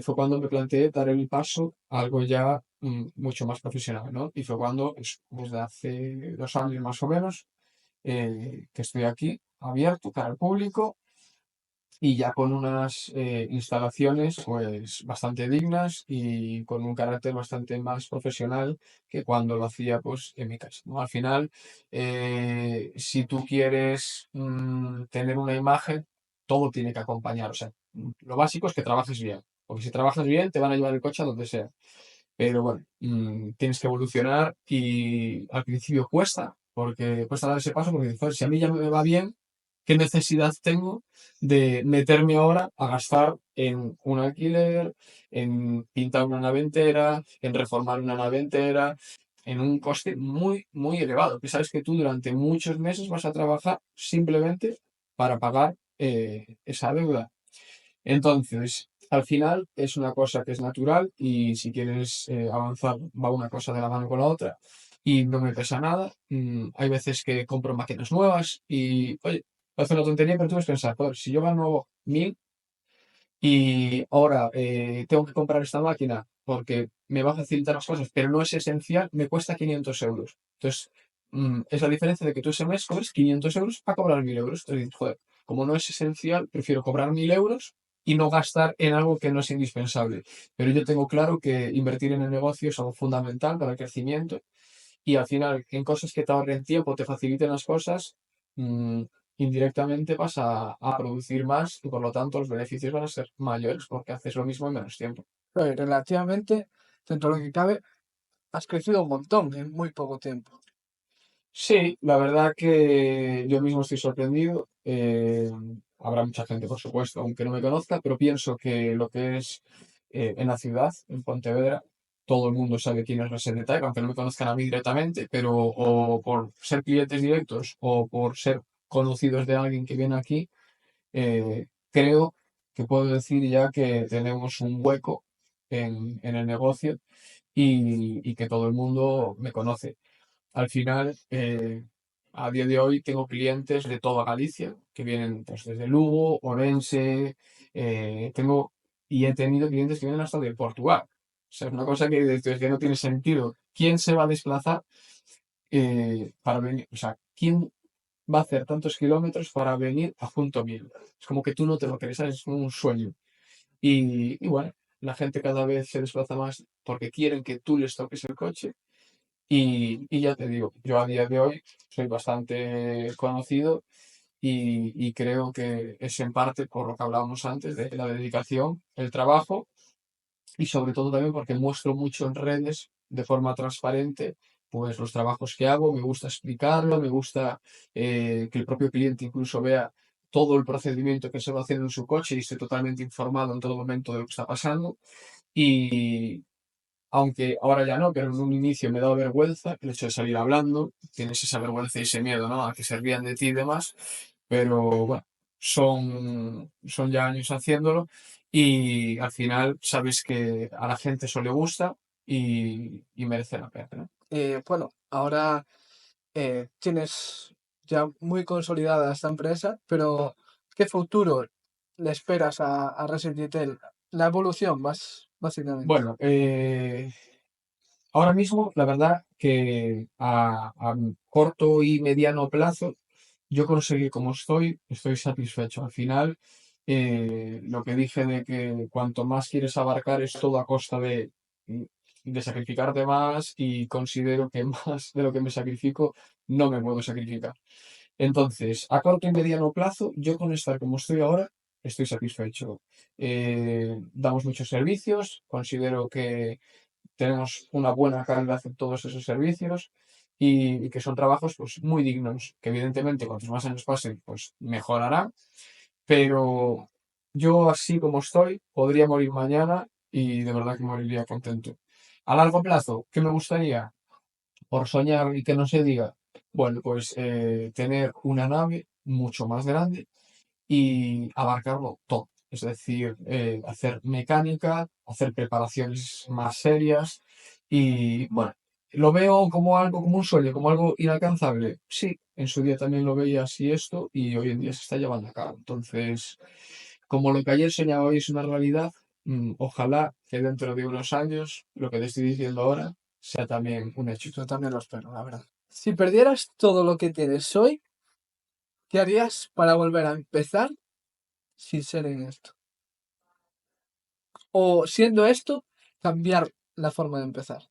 Speaker 2: fue cuando me planteé dar el paso a algo ya mucho más profesional, ¿no? Y fue cuando, pues, desde hace 2 años más o menos, que estoy aquí, abierto, cara al público y ya con unas instalaciones pues bastante dignas y con un carácter bastante más profesional que cuando lo hacía pues en mi casa, ¿no? Al final, si tú quieres tener una imagen, todo tiene que acompañar. O sea, lo básico es que trabajes bien, porque si trabajas bien te van a llevar el coche a donde sea. Pero bueno, tienes que evolucionar y al principio cuesta, porque cuesta dar ese paso, porque dices, "Joder, si a mí ya me va bien, ¿qué necesidad tengo de meterme ahora a gastar en un alquiler, en pintar una nave entera, en reformar una nave entera, en un coste muy, muy elevado? Que sabes que tú durante muchos meses vas a trabajar simplemente para pagar esa deuda. Entonces, al final es una cosa que es natural y si quieres avanzar, va una cosa de la mano con la otra y no me pesa nada. Hay veces que compro máquinas nuevas y, oye, parece una tontería, pero tú puedes pensar, joder, si yo gano 1.000 y ahora tengo que comprar esta máquina porque me va a facilitar las cosas, pero no es esencial, me cuesta 500 euros. Entonces, es la diferencia de que tú ese mes cobres 500 euros a cobrar 1.000 euros. Entonces, dices, joder, como no es esencial, prefiero cobrar 1.000 euros y no gastar en algo que no es indispensable. Pero yo tengo claro que invertir en el negocio es algo fundamental para el crecimiento y al final, en cosas que te ahorren tiempo, te faciliten las cosas, mm, indirectamente vas a producir más y por lo tanto los beneficios van a ser mayores porque haces lo mismo en menos tiempo.
Speaker 1: Relativamente, dentro de lo que cabe, has crecido un montón en muy poco tiempo.
Speaker 2: Sí, la verdad que yo mismo estoy sorprendido. Habrá mucha gente, por supuesto, aunque no me conozca, pero pienso que lo que es en la ciudad, en Pontevedra, todo el mundo sabe quién es la Tech, aunque no me conozcan a mí directamente, pero o por ser clientes directos o por ser conocidos de alguien que viene aquí, creo que puedo decir ya que tenemos un hueco en el negocio y que todo el mundo me conoce. Al final, a día de hoy tengo clientes de toda Galicia que vienen pues, desde Lugo, Orense, tengo y he tenido clientes que vienen hasta de Portugal. O sea, es una cosa que, dices que no tiene sentido. ¿Quién se va a desplazar para venir? O sea, ¿quién va a hacer tantos kilómetros para venir a Punto Mil? Es como que tú no te lo crees, ¿sabes? Es como un sueño. Y bueno, la gente cada vez se desplaza más porque quieren que tú les toques el coche. Y ya te digo, yo a día de hoy soy bastante conocido y creo que es en parte por lo que hablábamos antes de la dedicación, el trabajo y sobre todo también porque muestro mucho en redes de forma transparente pues los trabajos que hago, me gusta explicarlo, me gusta que el propio cliente incluso vea todo el procedimiento que se va haciendo en su coche y esté totalmente informado en todo momento de lo que está pasando. Y aunque ahora ya no, pero en un inicio me daba vergüenza el hecho de salir hablando, tienes esa vergüenza y ese miedo, ¿no? A que se rían de ti y demás, pero bueno, son ya años haciéndolo y al final sabes que a la gente eso le gusta y merece la pena, ¿no?
Speaker 1: Bueno, ahora tienes ya muy consolidada esta empresa, pero ¿qué futuro le esperas a Reset Retail? La evolución, más básicamente.
Speaker 2: Bueno, ahora mismo, la verdad que a corto y mediano plazo, yo conseguí como estoy satisfecho. Al final, lo que dije de que cuanto más quieres abarcar es todo a costa de sacrificarte más y considero que más de lo que me sacrifico no me puedo sacrificar. Entonces, a corto y mediano plazo, yo con estar como estoy ahora, estoy satisfecho. Damos muchos servicios, considero que tenemos una buena calidad en todos esos servicios y que son trabajos pues muy dignos, que evidentemente cuantos más años pasen pues mejorará, pero yo así como estoy podría morir mañana y de verdad que moriría contento. A largo plazo, ¿qué me gustaría? Por soñar y que no se diga, bueno, pues tener una nave mucho más grande y abarcarlo todo. Es decir, hacer mecánica, hacer preparaciones más serias y bueno, lo veo como algo, como un sueño, como algo inalcanzable. Sí, en su día también lo veía así esto y hoy en día se está llevando a cabo. Entonces, como lo que ayer soñaba hoy es una realidad, ojalá que dentro de unos años lo que te estoy diciendo ahora sea también un hecho.
Speaker 1: Yo también lo espero, la verdad. Si perdieras todo lo que tienes hoy, ¿qué harías para volver a empezar sin ser en esto? O siendo esto, cambiar la forma de empezar.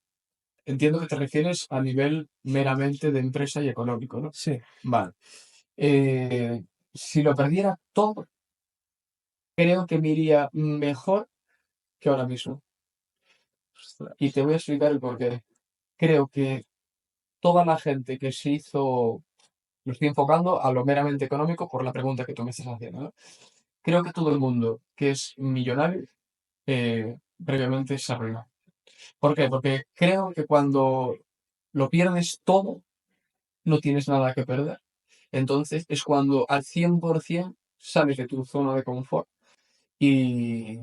Speaker 2: Entiendo que te refieres a nivel meramente de empresa y económico, ¿no?
Speaker 1: Sí.
Speaker 2: Vale. Si lo perdiera todo, creo que me iría mejor que ahora mismo. Y
Speaker 1: Ostras.
Speaker 2: te voy a explicar el porqué. Creo que toda la gente que se hizo, lo estoy enfocando a lo meramente económico por la pregunta que tú me estás haciendo, ¿no? Creo que todo el mundo que es millonario previamente se arruinó. ¿Por qué? Porque creo que cuando lo pierdes todo, no tienes nada que perder. Entonces es cuando al 100% sales de tu zona de confort y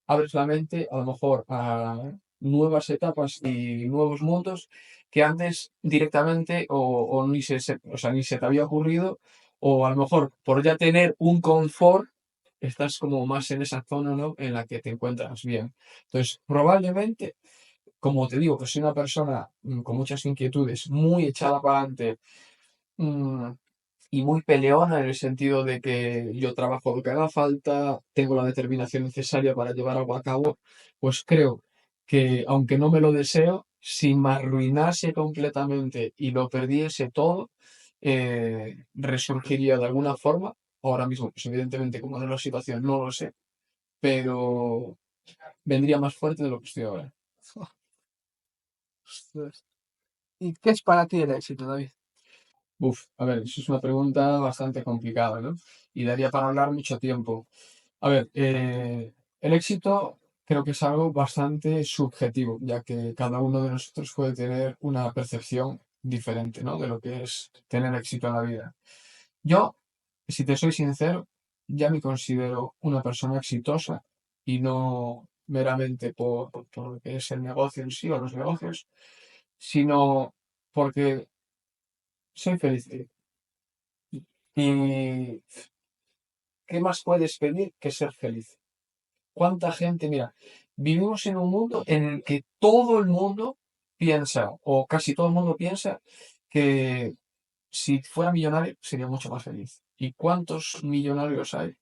Speaker 2: abres la mente a lo mejor a nuevas etapas y nuevos mundos que antes directamente o o sea, ni se te había ocurrido o a lo mejor por ya tener un confort estás como más en esa zona, ¿no? En la que te encuentras bien. Entonces, probablemente, como te digo, que soy una persona con muchas inquietudes, muy echada para adelante, mm, y muy peleona en el sentido de que yo trabajo lo que haga falta, tengo la determinación necesaria para llevar algo a cabo, pues creo que aunque no me lo deseo, si me arruinase completamente y lo perdiese todo, resurgiría de alguna forma. Ahora mismo, pues evidentemente, como no es la situación, no lo sé, pero vendría más fuerte de lo que estoy ahora.
Speaker 1: Ostras. ¿Y qué es para ti el éxito, David?
Speaker 2: Uf, a ver, eso es una pregunta bastante complicada, ¿no? Y daría para hablar mucho tiempo. A ver, el éxito creo que es algo bastante subjetivo, ya que cada uno de nosotros puede tener una percepción diferente, ¿no? De lo que es tener éxito en la vida. Yo, si te soy sincero, ya me considero una persona exitosa y no meramente por lo que es el negocio en sí o los negocios, sino porque soy feliz. ¿Y qué más puedes pedir que ser feliz? cuánta gente, mira, vivimos en un mundo en el que todo el mundo piensa, o casi todo el mundo piensa, que si fuera millonario sería mucho más feliz. ¿Y cuántos millonarios hay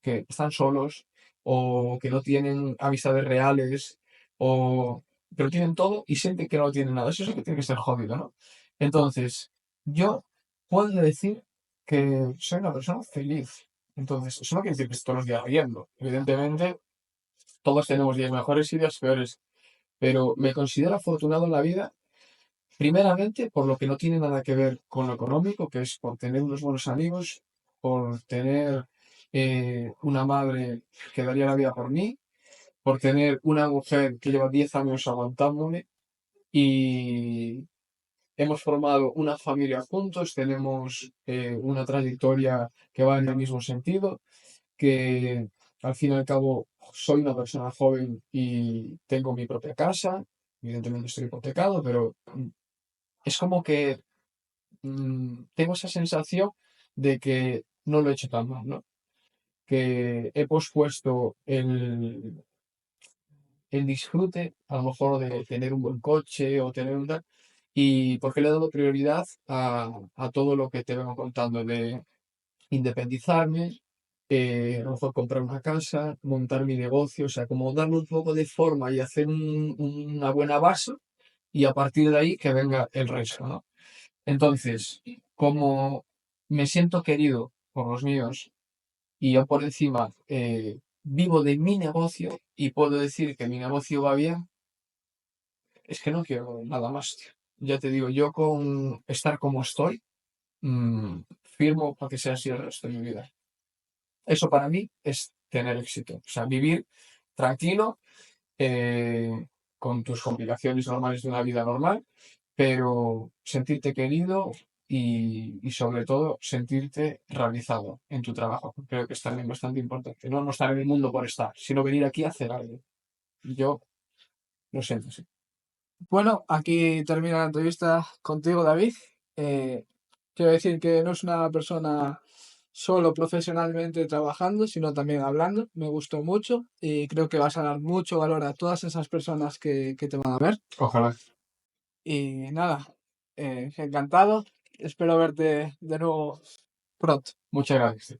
Speaker 2: que están solos o que no tienen amistades reales o pero tienen todo y sienten que no tienen nada? Eso sí que tiene que ser jodido, ¿no? Entonces, yo puedo decir que soy una persona feliz. Entonces, eso no quiere decir que esté todos los días riendo. Evidentemente, todos tenemos días mejores y días peores, pero me considero afortunado en la vida. Primeramente, por lo que no tiene nada que ver con lo económico, que es por tener unos buenos amigos, por tener una madre que daría la vida por mí, por tener una mujer que lleva 10 años aguantándome y hemos formado una familia juntos, tenemos una trayectoria que va en el mismo sentido, que al fin y al cabo soy una persona joven y tengo mi propia casa, evidentemente estoy hipotecado, pero es como que tengo esa sensación de que no lo he hecho tan mal, ¿no? Que he pospuesto el disfrute, a lo mejor de tener un buen coche o tener un tal, y porque le he dado prioridad a todo lo que te vengo contando, de independizarme, a lo mejor comprar una casa, montar mi negocio, o sea, como darle un poco de forma y hacer una buena base y a partir de ahí que venga el resto, ¿no? Entonces, como me siento querido por los míos y yo por encima vivo de mi negocio y puedo decir que mi negocio va bien, es que no quiero nada más, tío. Ya te digo, yo con estar como estoy, firmo para que sea así el resto de mi vida. Eso para mí es tener éxito. O sea, vivir tranquilo, con tus complicaciones normales de una vida normal, pero sentirte querido y sobre todo sentirte realizado en tu trabajo. Creo que es también bastante importante. No estar en el mundo por estar, sino venir aquí a hacer algo. Yo lo siento, sí.
Speaker 1: Bueno, aquí termina la entrevista contigo, David. Eh, Quiero decir que no es una persona solo profesionalmente trabajando, sino también hablando. Me gustó mucho y creo que vas a dar mucho valor a todas esas personas que te van a ver.
Speaker 2: Ojalá.
Speaker 1: Y nada, encantado. Espero verte de nuevo pronto.
Speaker 2: Muchas gracias.